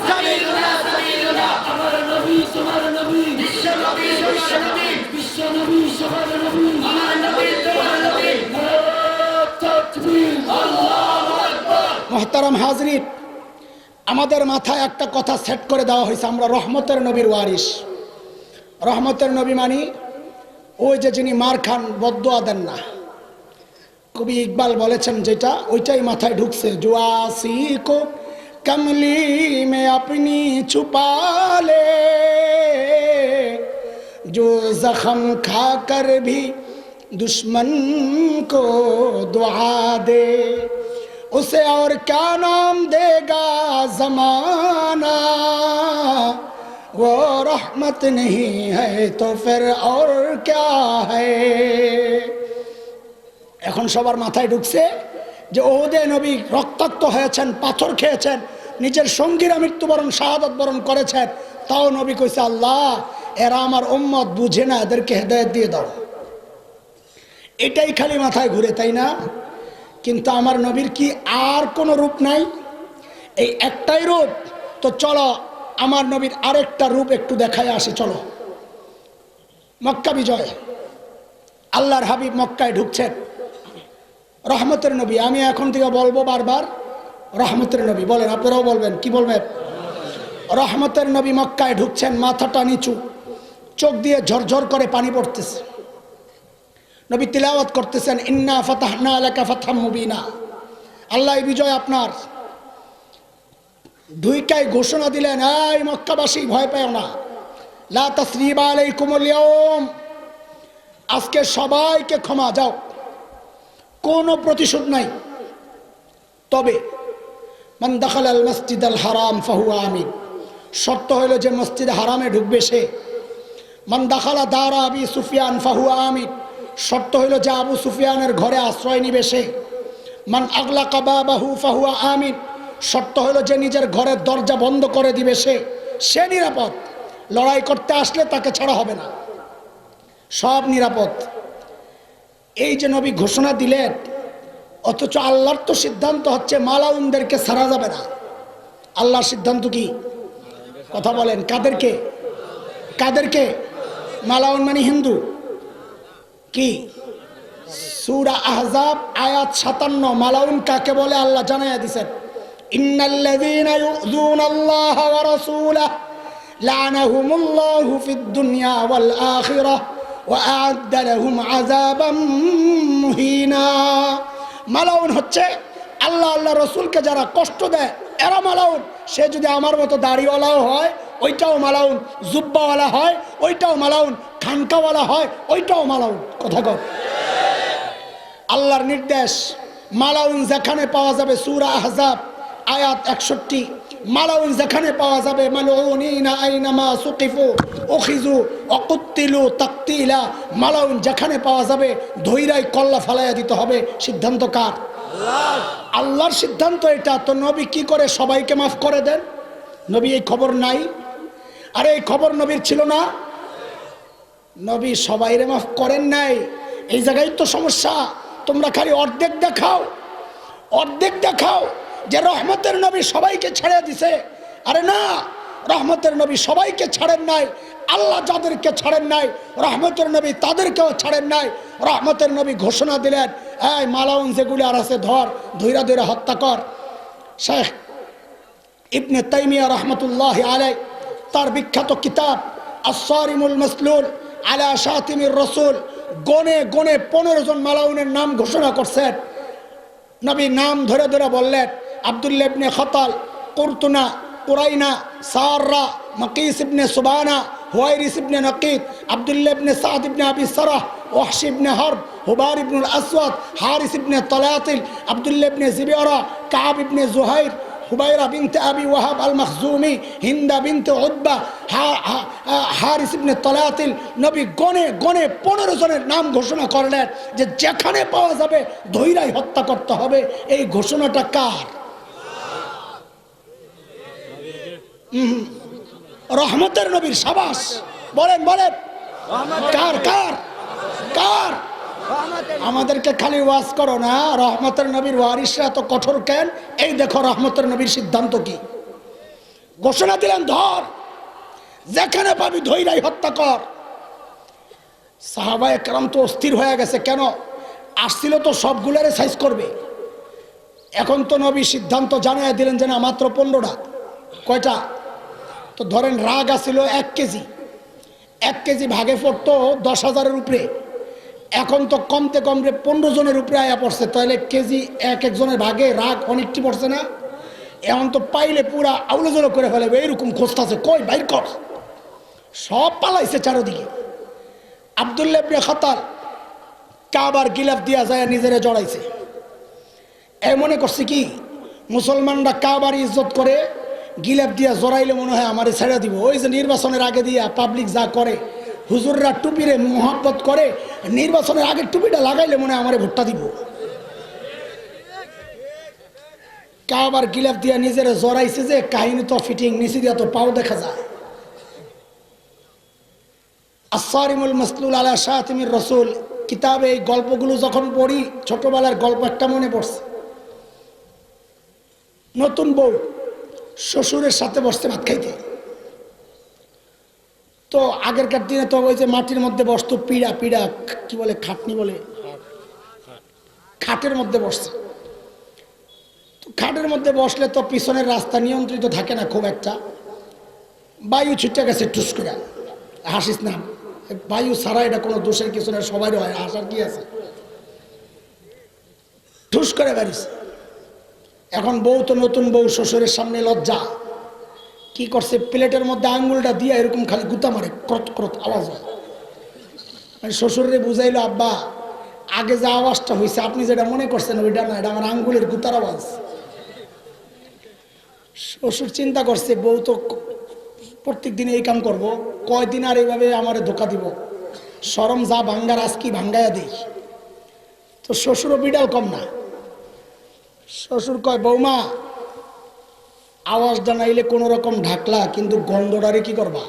সাবিলুনা সাবিলুনা আমার নবী তোমার নবী বিশ্ব নবী বিশ্ব নবী বিশ্ব নবী সবার নবী আমার নবী তোমার নবী তাকবীর আল্লাহু আকবার। মুহতারাম হাজরিন, আমাদের মাথায় একটা কথা সেট করে দেওয়া হয়েছে, আমরা রহমতের নবীর ওয়ারিস। রহমতের নবী মানি ওই যে যিনি মার খান, বদদুয়া দেন না। কবি ইকবাল বলেছেন যেটা, ওইটাই মাথায় ঢুকছে। জুয়াসি কো কমলি মে আপনি ছুপা লে, जो जख्म खाकर भी दुश्मन को दुआ दे, उसे और क्या नाम देगा जमाना, वो रहमत नहीं है तो फिर और क्या है। এখন সবার মাথায় ঢুকছে যে ওহদে নবী রক্তাক্ত হয়েছেন, পাথর খেয়েছেন, নিজের সঙ্গীরা মৃত্যুবরণ শাহাদাত বরণ করেছেন, তাও নবী কইছে আল্লাহ এরা আমার উম্মত বুঝে না, এদেরকে হেদায়েত দিয়ে দাও। এটাই খালি মাথায় ঘুরে, তাই না? কিন্তু আমার নবীর কি আর কোনো রূপ নাই? এই একটাই রূপ। তো চলো আমার নবীর আরেকটা রূপ একটু দেখায় আসি। চলো, মক্কা বিজয়, আল্লাহর হাবিব মক্কায় ঢুকছেন, রহমতের নবী। আমি এখন থেকে বলবো বারবার রহমতের নবী বলেন, আপনারাও বলবেন। কি বলবেন? রহমতের নবী মক্কায় ঢুকছেন, মাথাটা নিচু, চোখ দিয়ে ঝরঝর করে পানি পড়তেছে। নবী তিলাওয়াত করতেছেন, ইন্না ফাতাহনা লাকা ফাতহাম মুবিনা, আল্লাহ এই বিজয় আপনার। দুইটাই ঘোষণা দিলেন, এই মক্কাবাসী ভয় পেও না, লা তাসরিবা আলাইকুমুল ইয়াউম, আজকে সবাইকে ক্ষমা, যাও, কোনো প্রতিশোধ নাই। তবে মান দাখাল আল মসজিদ আল হারাম ফাহুয়া আমিন, শর্ত হইল যে মসজিদে হারামে ঢুকবে সে। মান দাখালা দারা আবি সুফিয়ান ফাহুয়া আমিন, শর্ত হইল যে আবু সুফিয়ানের ঘরে আশ্রয় নিবে সে। মান আগলাকা বাবাহু ফাহুয়া আমিন, শর্ত হইল যে নিজের ঘরের দরজা বন্ধ করে দিবে সে নিরাপদ। লড়াই করতে আসলে তাকে ছাড়া হবে না, সব নিরাপদ। এই যে নবী ঘোষণা দিলেন, অথচ আল্লাহর তো সিদ্ধান্ত হচ্ছে মালাউনদেরকে ছাড়া যাবে না। আল্লাহর সিদ্ধান্ত কি? কথা বলেন, কাদেরকে? কাদেরকে? মালাউন মানে হিন্দু। কি? সূরা আহজাব আয়াত 57, মালাউন কাকে বলে আল্লাহ জানাইয়া দিয়েছেন। ইন্নাল্লাযীনা ইউযুনাল্লাহা ওয়া রাসূলাহু লা'নাহুমুল্লাহু ফিদ দুনিয়া ওয়াল আখিরাহ ওয়া আ'আদ্দা লাহুম আযাবাম মুহিনা। মালাউন হচ্ছে আল্লাহ আল্লাহ রসুলকে যারা কষ্ট দেয়, এরা মালাউন। সে যদি আমার মতো দাড়িওয়ালাও হয় ওইটাও মালাউন, জুব্বাওয়ালা হয় ওইটাও মালাউন, খানকাওয়ালা হয় ওইটাও মালাউন। কথা কর। আল্লাহর নির্দেশ, মালাউন যেখানে পাওয়া যাবে, সূরা আহজাব আয়াত 61, মালাউন যেখানে পাওয়া যাবে, মালউনিনা আইনামা সুকিফু উখিযু ওয়া কুতিলু তাকতিলা, মালাউন যেখানে পাওয়া যাবে ধৈরাই কল্লা ফালাইয়া দিতে হবে। সিদ্ধান্ত কার? আল্লাহর সিদ্ধান্ত এটা। তো নবী কি করে সবাইকে মাফ করে দেন? নবী এই খবর নাই? আরে এই খবর নবীর ছিল না? নবী সবাইরে মাফ করেন নাই। এই জায়গায় তো সমস্যা। তোমরা খালি অর্ধেক দেখাও, অর্ধেক দেখাও যে রহমতের নবী সবাইকে ছেড়ে দিছে। আরে না, রহমতের নবী সবাইকে ছাড়েন নাই। আল্লাহ যাদেরকে ছাড়েন নাই, রহমতের নবী তাদেরকেও ছাড়েন নাই। রহমতের নবী ঘোষণা দিলেন, এই মালাউন যেগুলি আর আছে ধর, ধৈরা ধৈরা হত্যা কর। শেখ ইবনে তাইমিয়া রহমতুল্লাহ আলাইহি তার বিখ্যাত কিতাব আস-সারিমুল মাসলুল আলা শাতিমির রাসূল গনে গনে 15 জন মালাউনের নাম ঘোষণা করছেন। নবী নাম ধরে ধরে বললেন, আব্দুল্লাহ ইবনে খাতাল, কুরতুনা, কুরাইনা, সাররা, মাকিস ইবনে সুবানা, হুয়াইরিস ইবনে নাকিদ, আব্দুল্লাহ ইবনে সাদ ইবনে আবি সারাহ, ওয়াহশ ইবনে হারব, হুবার ইবনুল আসওয়াদ, হারিস ইবনে তালাতিল, আব্দুল্লাহ ইবনে জিবিয়ারা, কাব ইবনে জুহাইর, হুবাইরা বিনতে আবি ওয়াহাব আল মখজুমি, হিন্দা বিনতে উতবা, হারিস ইবনে তালাতিল। নবী গনে গনে 15 জনের নাম ঘোষণা করলেন যে যেখানে পাওয়া যাবে ধৈরাই হত্যা করতে হবে। এই ঘোষণাটা কার? রহমতের নবীর। সাবাস, বলেন বলেন, কার কার কার? আমাদেরকে খালি ওয়াজ করো না, রহমতের নবীর ওয়ারিসরা তো কঠোর কেন? এই দেখো রহমতের নবীর সিদ্ধান্ত কি ঘোষণা দিলেন, ধর, যেখানে পাবি ধৈরাই হত্যা কর। সাহাবায়ে কেরাম তো অস্থির হয়ে গেছে, কেন আসছিল তো সবগুলোরে সাইজ করবে, এখন তো নবী সিদ্ধান্ত জানিয়ে দিলেন যে না মাত্র 15টা। কয়টা? তো ধরেন রাগ আসছিল 1 কেজি, 1 কেজি ভাগে পড়তো 10,000-এর উপরে, এখন তো কমতে কমতে 15 জনের উপরে আয়া পড়ছে, তাহলে কেজি এক একজনের ভাগে রাগ অনেকটি পড়ছে না? এখন তো পাইলে পুরা আউলেজোলো করে ফেলে, এইরকম খোঁজতাছে, কই বাইর কর। সব পালাইছে চারোদিকে। আব্দুল্লাহ ইবনে খাতাল কাবার গিলাফ দিয়া যায় নিজেরে জড়াইছে। এই মনে করছে কি মুসলমানরা কাবার ইজ্জত করে, গিলাফ দিয়া জড়াইলে মনে হয় আমারে ছেড়ে দিব। ওই যে নির্বাচনের আগে দিয়া পাবলিক যা করে, হুজুররা টুপিরে মোহাব্বত করে, নির্বাচনের আগে টুপিটা লাগাইলে মনে হয় আমারে ভোটটা দিব। কাবার গিলাফ দিয়া নিজেরে জড়াইছে, যে কাহিনী তো ফিটিং, নিচে দিয়া তো পাও দেখা যায়। আসসারিমুল মাসলুল আলা শাতিমির রাসূল কিতাবে এই গল্পগুলো যখন পড়ি, ছোটবেলার গল্প একটা মনে পড়ছে। নতুন বউ শ্বশুরের সাথে বসতে ভাত খাইতে, তো আগেরকার দিনে তো ওই যে মাটির মধ্যে বসতো, পিড়া পিড়া কি বলে, খাটনি বলে, খাটের মধ্যে বসছে। তো খাটের মধ্যে বসলে তো পিছনের রাস্তা নিয়ন্ত্রিত থাকে না খুব একটা, বায়ু ছুটে গেছে টুস করে। হাসিস না, বায়ু ছাড়া এটা কোনো দোষের কিছু না, সবাই হয়, হাসার কি আছে। ঠুস করে বেরিয়েছে। এখন বউ তো নতুন বউ, শ্বশুরের সামনে লজ্জা, কি করছে, প্লেটের মধ্যে আঙ্গুলটা দিয়ে এরকম খালি গুতা মারে, ক্রত ক্রত আওয়াজ হয়। শ্বশুরে বুঝাইলো, আব্বা আগে যে আওয়াজটা হয়েছে আপনি যেটা মনে করছেন ওইটা না, এটা আমার আঙ্গুলের গুতার আওয়াজ। শ্বশুর চিন্তা করছে, বউ তো প্রত্যেক দিন এই কাম করবো, কয়দিন আর এইভাবে আমারে ধোকা দিব, শরম যা ভাঙ্গার আজ কি ভাঙ্গাইয়া দিই। তো শ্বশুরও বিড়াল কম না, শ্বশুর কয়, বৌমা আওয়াজটা নাইলে কোনো রকম ঢাকলা, কিন্তু গন্ধটারে কি করবা?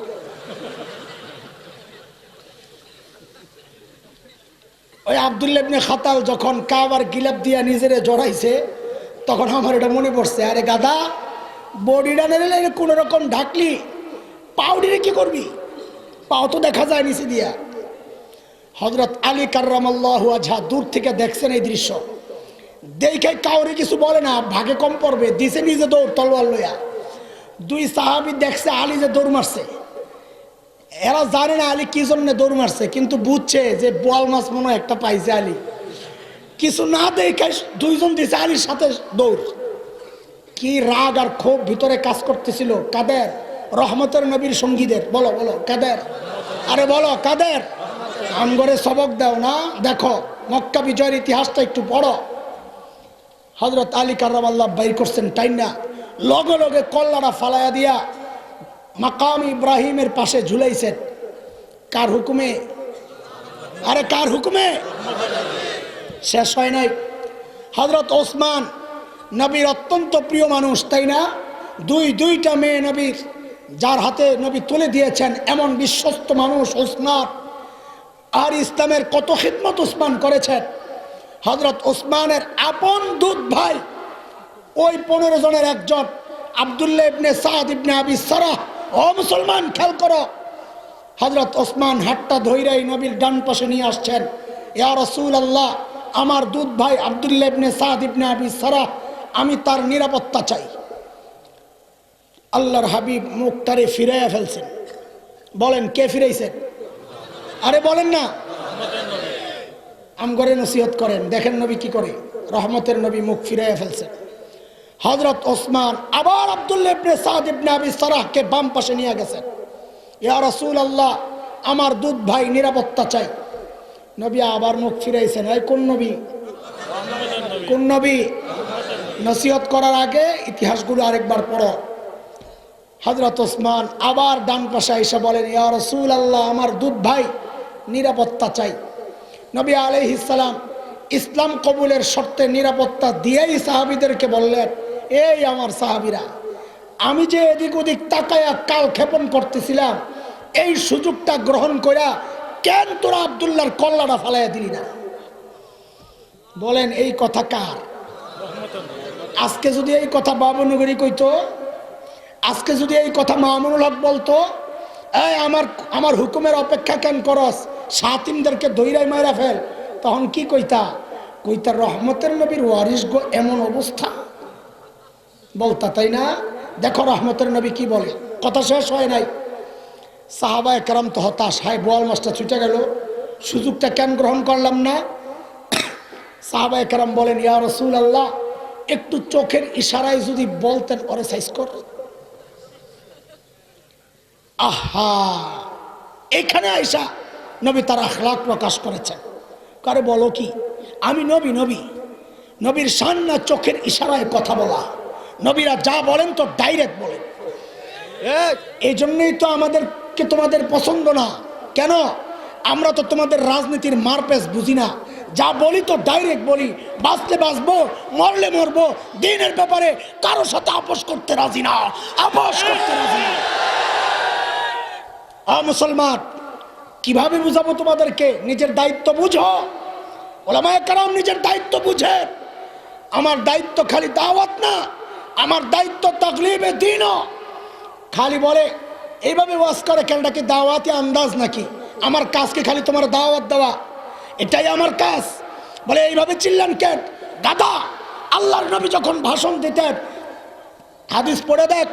ওই আব্দুল্লাহ ইবনে খাতাল যখন কাবার গিলাফ দিয়া নিজেরে জড়াইছে, তখন আমার এটা মনে পড়ছে, আরে গাদা, বডিটা নেলে কোনো রকম ঢাকলি, পাউডিরে কি করবি? পাও তো দেখা যায় নিচে দিয়া। হযরত আলী কাররামাল্লাহু ওয়াজহা দূর থেকে দেখছেন এই দৃশ্য, দেখে কাউরে কিছু বলে না, ভাগে কম পড়বে, দিছে নিজে দৌড় তলোয়ার লইয়া। 2 সাহাবী দেখছে আলী যে দৌড় মারছে, এরা জানে না আলী কি জন্য দৌড় মারছে, কিন্তু বুঝছে যে বোয়াল মাছ মনে একটা পাইছে আলী, কিছু না দেখে 2 জন দিছে আলীর সাথে দৌড়। কি রাগ আর ক্ষোভ ভিতরে কাজ করতেছিল কাদের? রহমতের নবীর সঙ্গীদের। বলো বলো কাদের? আরে বলো কাদের? আমগরে সবক দাও না, দেখো মক্কা বিজয়ের ইতিহাসটা একটু পড়ো। হযরত আলী কাররামাল্লাহ বাইর করছেন টাইনা, লগে লগে কল্লাটা ফালাইয়া দিয়া মাকাম ইব্রাহিমের পাশে ঝুলাইছেন। কার হুকুমে? আরে কার হুকুমে? শেষ হয় নাই। হযরত ওসমান নবীর অত্যন্ত প্রিয় মানুষ, তাই না? দুইটা মেয়ে নবীর, যার হাতে নবী তুলে দিয়েছেন, এমন বিশ্বস্ত মানুষ ওসমান। আর ইসলামের কত খিদমত ওসমান করেছেন। হযরত ওসমানের আপন দুধ ভাই, ওই 15 জনের একজন আব্দুল্লাহ ইবনে সাদ ইবনে আবি সারাহ। ও মুসলমান, খেয়াল করো, হযরত ওসমান হাতটা ধইরাই নবীর ডান পাশে নিয়ে আসছেন। ইয়া রাসূলুল্লাহ, আমার দুধ ভাই আব্দুল্লাহ ইবনে সাদ ইবনে আবি সারাহ, আমি তার নিরাপত্তা চাই। আল্লাহর হাবিব মুখটারে ফিরাইয়া ফেলছেন। বলেন কে ফিরাইছেন? আরে বলেন না, আমগরে নসিহত করেন, দেখেন নবী কি করে। রহমতের নবী মুখ ফিরাইয়া ফেলছেন। হযরত ওসমান আবার আব্দুল্লাহ ইবনে সাদ ইবনে আবি সারাহকে বাম পাশে নিয়ে গেছেন। ইয়া রাসূলুল্লাহ, আমার দুধ ভাই নিরাপত্তা চাই। নবী আবার মুখ ফিরাইছেন। এই কোন নবী? কোন নবী? নসিহত করার আগে ইতিহাসগুলো আরেকবার পড়ো। হযরত ওসমান আবার ডান পাশে এসে বলেন, ইয়া রাসূলুল্লাহ, আমার দুধ ভাই নিরাপত্তা চাই। নবী আলাইহিস সালাম ইসলাম কবুলের শর্তে নিরাপত্তা দিয়েই সাহাবীদেরকে বললেন, এই আমার সাহাবীরা, আমি যে এদিক ওদিক তাকায়া কাল ক্ষেপণ করতেছিলাম, এই সুযোগটা গ্রহণ কইরা কেন তোরা আব্দুল্লাহর কল্লাটা ফালাইয়া দিলি না? বলেন এই কথা কার? আজকে যদি এই কথা বাবুনগরী কইতো, আজকে যদি এই কথা মামুনুল হক বলতো, এই আমার হুকুমের অপেক্ষা কেন করস, সাতিমদেরকে দইরাই মাইরা ফেল, তখন কি কইতা? কইতা রহমতের নবীর ওয়ারিস গো, এমন অবস্থা বলতা, তাই না? দেখো রহমতের নবী কি বলে, কথা শেষ হয় নাই। সাহাবায়ে কেরাম তো হতাশ, হায় বোয়াল মাছটা ছুটে গেল, সুযোগটা কেন গ্রহণ করলাম না? সাহাবায়ে কেরাম বলেন, ইয়া রাসূলুল্লাহ, একটু চোখের ইশারায় যদি বলতেন ওরে সাইজ কর। আহা, এখানে আইসা নবী তার আখলাক প্রকাশ করেছেন। কারে বলো কি, আমি নবীর শান না চোখের ইশারায় কথা বলা। নবীরা যা বলেন তো ডাইরেক্ট বলেন। এই জন্যই তো আমাদেরকে তোমাদের পছন্দ না। কেন? আমরা তো তোমাদের রাজনীতির মারপেস বুঝি না। যা বলি তো ডাইরেক্ট বলি, বাঁচলে বাঁচবো, মরলে মরবো, দিনের ব্যাপারে কারো সাথে আপোষ করতে রাজি না, আপোষ করতে রাজি না। মুসলমান, কিভাবে বুঝাবো তোমাদেরকে? নিজের দায়িত্ব বুঝো। ওলামায়ে কেরাম নিজের দায়িত্ব বুঝে। আমার দায়িত্ব খালি দাওয়াত না, আমার দায়িত্ব তাকলিবে দ্বীন। খালি বলে এইভাবে ওয়াজ করে কেন, কি দাওয়াতি আন্দাজ নাকি? আমার কাজ কি খালি তোমার দাওয়াত দেওয়া? এটাই আমার কাজ। বলে এইভাবে চিল্লান কেন গাদা? আল্লাহর নবী যখন ভাষণ দিতেন, হাদিস পড়ে দেখ,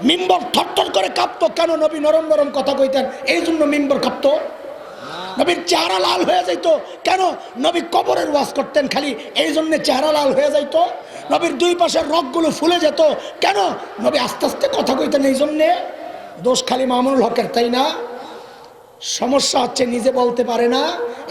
মিম্বর থরথর করে কাঁপতো। কেন? নবী নরম নরম কথা কইতেন, এই জন্য মিম্বর কাঁপতো। নবীর চেহারা লাল হয়ে যাইতো। কেন? নবী কবরের ওয়াজ করতেন, খালি এই জন্য চেহারা লাল হয়ে যাইতো। নবীর দুই পাশের রগগুলো ফুলে যেত। কেন? নবী আস্তে আস্তে কথা কইতেন, এই জন্যে। দোষ খালি মামুনুল হকের, তাই না? সমস্যা হচ্ছে নিজে বলতে পারে না।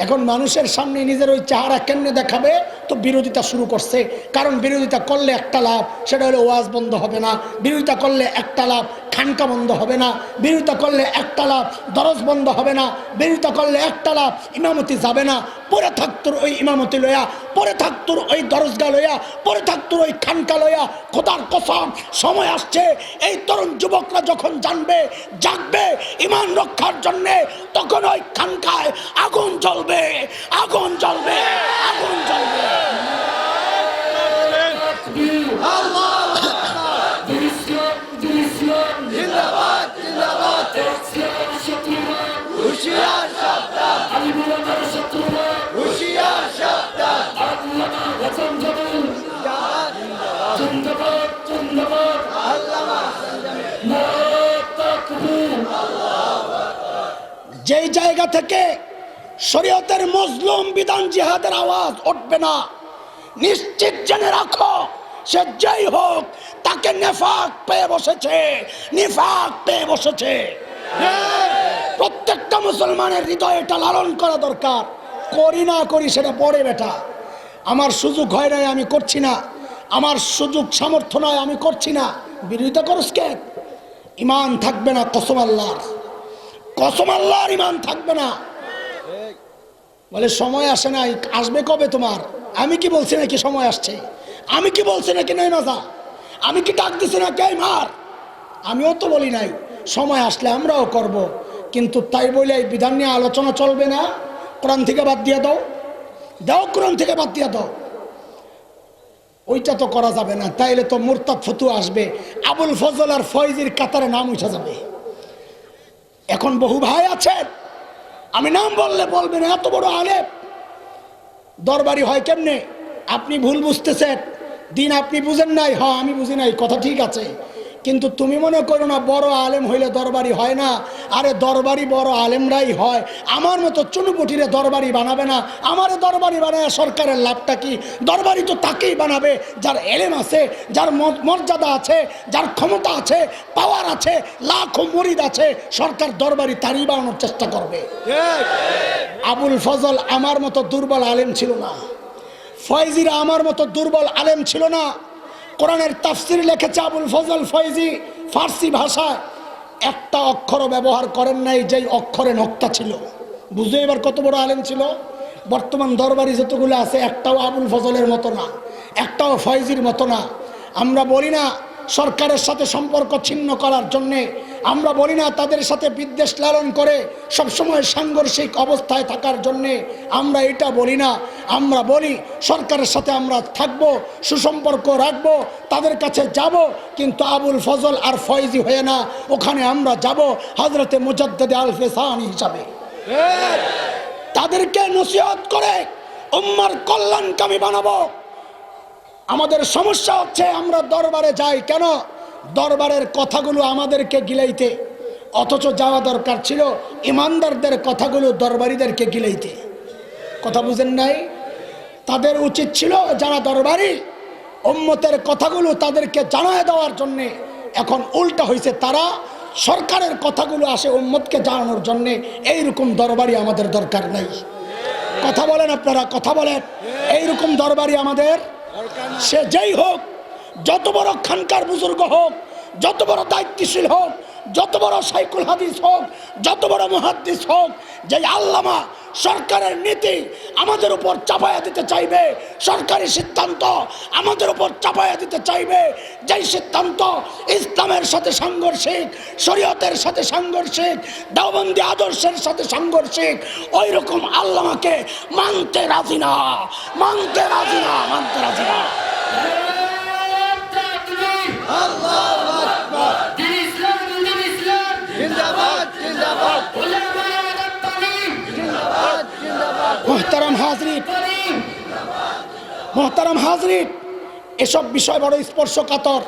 এখন মানুষের সামনে নিজের ওই চেহারা কেমনে দেখাবে? তো বিরোধিতা শুরু করছে। কারণ বিরোধিতা করলে একটা লাভ, সেটা হলো ওয়াজ বন্ধ হবে না। বিরোধিতা করলে একটা লাভ, খানকা বন্ধ হবে না। বিরোধিতা করলে একটা লাভ, দরজ বন্ধ হবে না। বিরোধিতা করলে একটা লাভ, ইমামতি যাবে না। পরে থাকতোর ওই ইমামতি লইয়া, পরে থাকতোর ওই দরজগা লইয়া, পরে থাকতোর ওই খানকা লইয়া। খোদার কসম, সময় আসছে এই তরুণ যুবকরা যখন জানবে, জাগবে ইমান রক্ষার জন্যে, তখন ওই খানকায় আগুন জ্বলবে, আগুন জ্বলবে, আগুন জ্বলবে। যেই জায়গা থেকে শরীয়তের মজলুম বিধান জিহাদের আওয়াজ উঠবে না, নিশ্চিত জেনে রাখো, সে যেই হোক তাকে নেফাক পেয়ে বসেছে, নিফাক পেয়ে বসেছে। প্রত্যেকটা মুসলমানের হৃদয়ে এটা লালন করা দরকার। করি না করি সেটা পড়ে বেটা। আমার সুযোগ হয় নাই, আমি করছি না। আমার সুযোগ সামর্থ্য নয়, আমি করছি না। বিরোধিতা করস কে? ইমান থাকবে না, কসম আল্লাহর, কসম আল্লাহর ইমান থাকবে না। বলে সময় আসে নাই, আসবে কবে তোমার? আমি কি বলছি নাকি সময় আসছে? আমি কি বলছি নাকি নাই মাজা? আমি কি ডাক দিছি না কে মার? আমিও তো বলি নাই। সময় আসলে আমরাও করব, কিন্তু তাই বলে এই বিধান নিয়ে আলোচনা চলবে না। কোরআন থেকে বাদ দিয়ে দাও, দাও কোরআন থেকে বাদ দিয়ে দাও। ওইটা তো করা যাবে না, তাইলে তো মুরতাদ ফতোয়া আসবে। আবুল ফজল আর ফয়জির কাতারে নাম উঠে যাবে। এখন বহু ভাই আছেন, আমি নাম বললে বলবেন এত বড় আলেম, দরবারি হয় কেমনে? আপনি ভুল বুঝতেছেন, দিন আপনি বুঝেন নাই। হ্যাঁ আমি বুঝি নাই, কথা ঠিক আছে, কিন্তু তুমি মনে করো না বড় আলেম হইলে দরবারি হয় না। আরে দরবারি বড় আলেমরাই হয়। আমার মতো চুনুপুটিরে দরবারি বানাবে না। আমারে দরবারি বানায় সরকারের লাভটা কি? দরবারি তো তাকেই বানাবে যার এলেম আছে, যার মর্যাদা আছে, যার ক্ষমতা আছে, পাওয়ার আছে, লাখো মুরিদ আছে। সরকার দরবারি তারই বানানোর চেষ্টা করবে। আবুল ফজল আমার মতো দুর্বল আলেম ছিল না, ফয়জিরা আমার মতো দুর্বল আলেম ছিল না। কোরআনের তাফসির লিখেছে আবুল ফজল ফয়জি ফার্সি ভাষায় একটা অক্ষরও ব্যবহার করেন নাই যেই অক্ষরে নক্তা ছিল। বুঝো এবার কত বড় আলেম ছিল। বর্তমান দরবারি যতগুলো আছে একটাও আবুল ফজলের মতো না, একটাও ফয়জির মতো না। আমরা বলি না সরকারের সাথে সম্পর্ক ছিন্ন করার জন্যে, আমরা বলি না তাদের সাথে বিদ্বেষ লালন করে সবসময় সাংঘর্ষিক অবস্থায় থাকার জন্যে, আমরা এটা বলি না। আমরা বলি সরকারের সাথে আমরা থাকবো, সুসম্পর্ক রাখবো, তাদের কাছে যাব, কিন্তু আবুল ফজল আর ফয়েজি হয়ে না, ওখানে আমরা যাব হযরতে মুজাদ্দিদ আলফে সানি হিসাবে। তাদেরকে নসিহত করে উম্মার কল্যাণকামী বানাবো। আমাদের সমস্যা হচ্ছে আমরা দরবারে যাই কেন? দরবারের কথাগুলো আমাদেরকে গিলাইতে, অথচ যাওয়া দরকার ছিল ইমানদারদের কথাগুলো দরবারীদেরকে গিলাইতে। কথা বুঝেন নাই? তাদের উচিত ছিল যারা দরবারি উম্মতের কথাগুলো তাদেরকে জানায় দেওয়ার জন্যে। এখন উল্টা হয়েছে, তারা সরকারের কথাগুলো আসে উম্মতকে জানানোর জন্যে। এইরকম দরবারি আমাদের দরকার নাই। কথা বলেন আপনারা, কথা বলেন। এইরকম দরবারি আমাদের, সে যেই হোক, যত বড় খানকার বুজুর্গ হোক, যত বড় দায়িত্বশীল হোক, যত বড় শাইখুল হাদিস হোক, যত বড় মুহাদ্দিস হোক, যে আল্লামা সরকারের নীতি আমাদের উপর চাপায়া দিতে চাইবে, সরকারি সিদ্ধান্ত আমাদের উপর চাপায়া দিতে চাইবে, যেই সিদ্ধান্ত ইসলামের সাথে সাংঘর্ষিক, শরীয়তের সাথে সাংঘর্ষিক, দেওবন্দি আদর্শের সাথে সাংঘর্ষিক, ওই রকম আল্লামাকে মানতে রাজি না, মানতে রাজি না, মানতে রাজি না। মোহতারাম হাজরিন, এসব বিষয় বড় স্পর্শকাতর,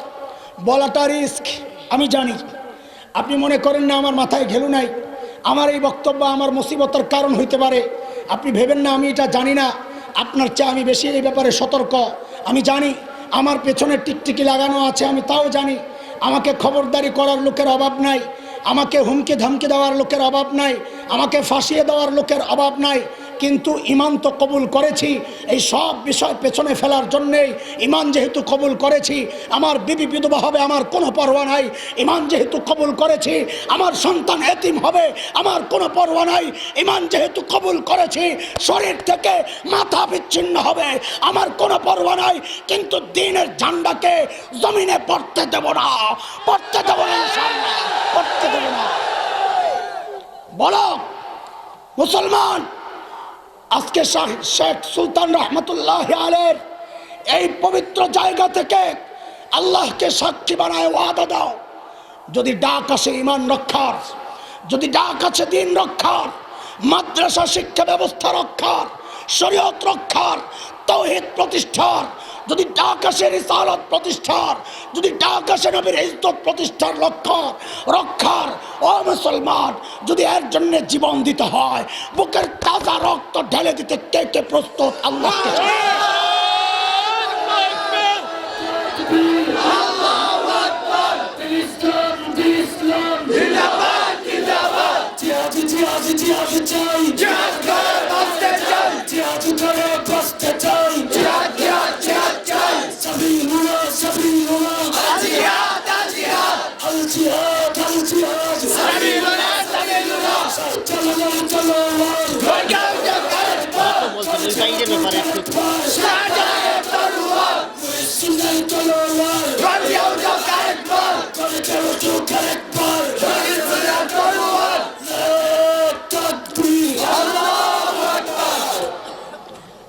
বলাটা রিস্ক, আমি জানি। আপনি মনে করেন না আমার মাথায় ঘেলু নাই, আমার এই বক্তব্য আমার মুসিবতের কারণ হইতে পারে। আপনি ভেবেন না আমি এটা জানি না। আপনার চেয়ে আমি বেশি এই ব্যাপারে সতর্ক। আমি জানি আমার পেছনে টিকটিকি লাগানো আছে, আমি তাও জানি। আমাকে খবরদারি করার লোকের অভাব নাই, আমাকে হুমকি ধামকি দেওয়ার লোকের অভাব নাই, আমাকে ফাঁসিয়ে দেওয়ার লোকের অভাব নাই। কিন্তু ইমান তো কবুল করেছি, এই সব বিষয় পেছনে ফেলার জন্যেই। ইমান যেহেতু কবুল করেছি, আমার বিবি বিধবা হবে আমার কোনো পরোয়া নাই। ইমান যেহেতু কবুল করেছি, আমার সন্তান এতিম হবে আমার কোনো পরোয়া নাই। ইমান যেহেতু কবুল করেছি, শরীর থেকে মাথা বিচ্ছিন্ন হবে আমার কোনো পরোয়া নাই। কিন্তু দ্বীনের ঝান্ডাকে জমিনে পড়তে দেব না, পড়তে দেব না, ইনশাআল্লাহ পড়তে দেব না। বলো মুসলমান, আজকে শেখ সুলতান রহমতুল্লাহ আলাইহির এই পবিত্র জায়গা থেকে আল্লাহকে সাক্ষী বানায় ওয়াদা দাও, যদি ডাক আসে ইমান রক্ষার, যদি ডাক আছে দ্বীন রক্ষার, মাদ্রাসা শিক্ষা ব্যবস্থা রক্ষার, শরীয়ত রক্ষার, তাওহীদ প্রতিষ্ঠার, যদি ডাক আসে রিসালাত প্রতিষ্ঠার, যদি ডাক আসে নবীর ইজ্জত প্রতিষ্ঠার লক্ষ্য রক্ষার, ও মুসলমান, যদি এর জন্য জীবন দিতে হয়, বুকের তাজা রক্ত ঢেলে দিতে কে কে প্রস্তুত? আল্লাহকে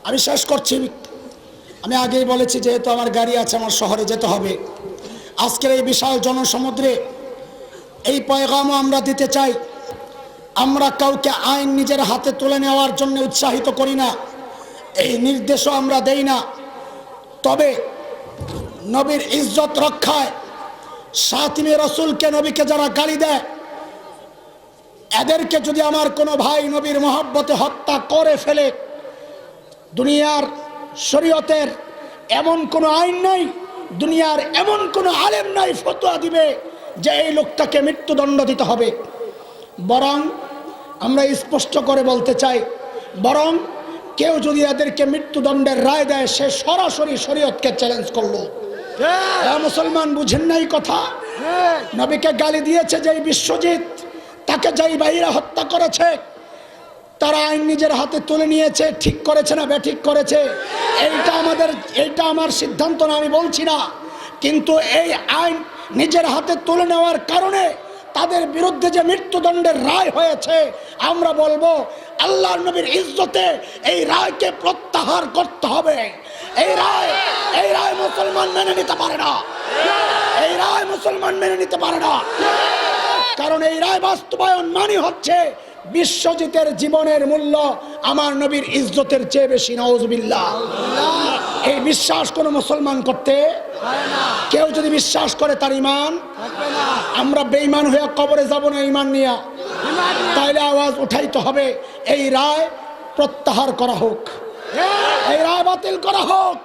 আমি শেষ করছি। আমি আগেই বলেছি, যেহেতু আমার গাড়ি আছে, আমার শহরে যেতে হবে। আজকের এই বিশাল জনসমুদ্রে এই পয়গামও আমরা দিতে চাই। আমরা কাউকে আইন নিজের হাতে তুলে নেওয়ার জন্য উৎসাহিত করি না, এই নির্দেশও আমরা দেই না। তবে নবীর ইজ্জত রক্ষায়, সাতিমে রসুলকে, নবীকে যারা গালি দেয়, এদেরকে যদি আমার কোনো ভাই নবীর মহব্বতে হত্যা করে ফেলে, দুনিয়ার শরীয়তের এমন কোনো আইন নাই, দুনিয়ার এমন কোনো আলেম নাই ফতোয়া দিবে যে এই লোকটাকে মৃত্যুদণ্ড দিতে হবে। বরং আমরা স্পষ্ট করে বলতে চাই, বরং কেউ যদি এদেরকে মৃত্যুদণ্ডের রায় দেয়, সে সরাসরি শরীয়তকে চ্যালেঞ্জ করলো। মুসলমান বুঝেন নাই কথা? নবীকে গালি দিয়েছে যেই বিশ্বজিৎ, তাকে যেই ভাইরা হত্যা করেছে, তারা আইন নিজের হাতে তুলে নিয়েছে। ঠিক করেছে না বেঠিক করেছে, এইটা আমার সিদ্ধান্ত না, আমি বলছি না। কিন্তু এই আইন নিজের হাতে তুলে নেওয়ার কারণে তাদের বিরুদ্ধে যে মৃত্যুদণ্ডের রায় হয়েছে, আমরা বলবো আল্লাহর নবীর ইজ্জতে এই রায়কে প্রত্যাহার করতে হবে। এই রায় মুসলমান মেনে নিতে পারে না, এই রায় মুসলমান মেনে নিতে পারে না। কারণ এই রায় বাস্তবায়ন মানে হচ্ছে বিশ্বজিতের জীবনের মূল্য আমার নবীর ইজ্জতের চেয়ে বেশি। নাউজুবিল্লাহ। এই বিশ্বাস কোনো মুসলমান করতে পারে না। কেউ যদি বিশ্বাস করে তার ঈমান থাকবে না। আমরা বেঈমান হয়ে কবরে যাব না ঈমান নিয়ে, তাইলে আওয়াজ উঠাইতে হবে এই রায় প্রত্যাহার করা হোক, এই রায় বাতিল করা হোক।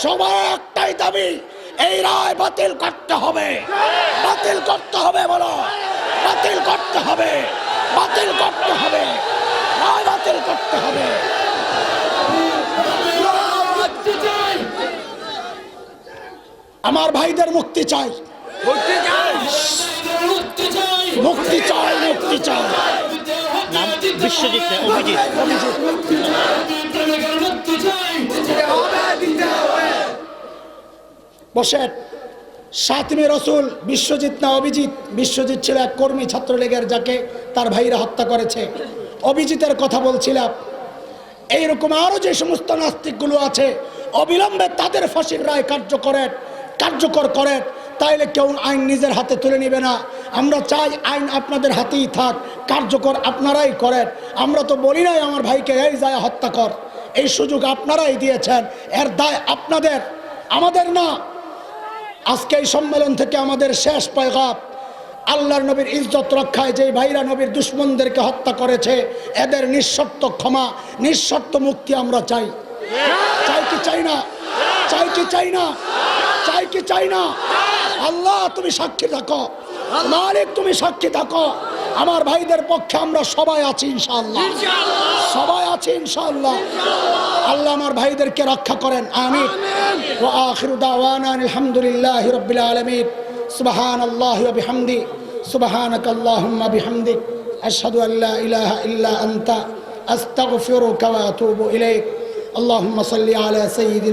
সবার একটাই দাবি, এই রায় বাতিল করতে হবে, বাতিল করতে হবে। বলো, বাতিল করতে হবে, বাতিল করতে হবে, রায় বাতিল করতে হবে। আমার ভাইদের মুক্তি চাই, মুক্তি চাই, মুক্তি চাই, মুক্তি চাই। নাম বিশ্বজিৎ না অভিজিৎ। বসেন। 7 মে রসুল বিশ্বজিৎ না অভিজিৎ? বিশ্বজিৎ ছিল এক কর্মী ছাত্রলীগের, যাকে তার ভাইরা হত্যা করেছে। অভিজিতের কথা বলছিলাম। এইরকম আরো যে সমস্ত নাস্তিকগুলো আছে, অবিলম্বে তাদের ফাঁসির রায় কার্যকর করেন। তাইলে কেউ আইন নিজের হাতে তুলে নেবে না। আমরা চাই আইন আপনাদের হাতেই থাক, কার্যকর আপনারাই করেন। আমরা তো বলি নাই আমার ভাইকে এই যায় হত্যা কর, এই সুযোগ আপনারাই দিয়েছেন, এর দায় আপনাদের, আমাদের না। আজকে এই সম্মেলন থেকে আমাদের শেষ পয়গাম, আল্লাহর নবীর ইজ্জত রক্ষায় যে ভাইরা নবীর দুশমনদেরকে হত্যা করেছে, এদের নিঃশর্ত ক্ষমা, নিঃশর্ত মুক্তি আমরা চাই। চাই কি চাই না? চাই কি চাই না? চাই কি চাই না? আল্লাহ তুমি সাক্ষী থাকো, মালিক তুমি সাক্ষী থাকো। আমার ভাইদের পক্ষে আমরা সবাই আছি ইনশাআল্লাহ, সবাই আছি ইনশাআল্লাহ। আল্লাহ আমার ভাইদেরকে রক্ষা করেন, আমিন। ওয়া আখিরু দাওয়ানা আলহামদুলিল্লাহি রাব্বিল আলামিন। সুবহানাল্লাহি ওয়া বিহামদি, সুবহানাকাল্লাহুম্মা বিহামদিক, আশহাদু আল্লা ইলাহা ইল্লা আনতা, আস্তাগফিরুকা ওয়া আতুবু ইলাইক। আল্লাহুম্মা সাল্লি আলা সাইয়্যিদিনা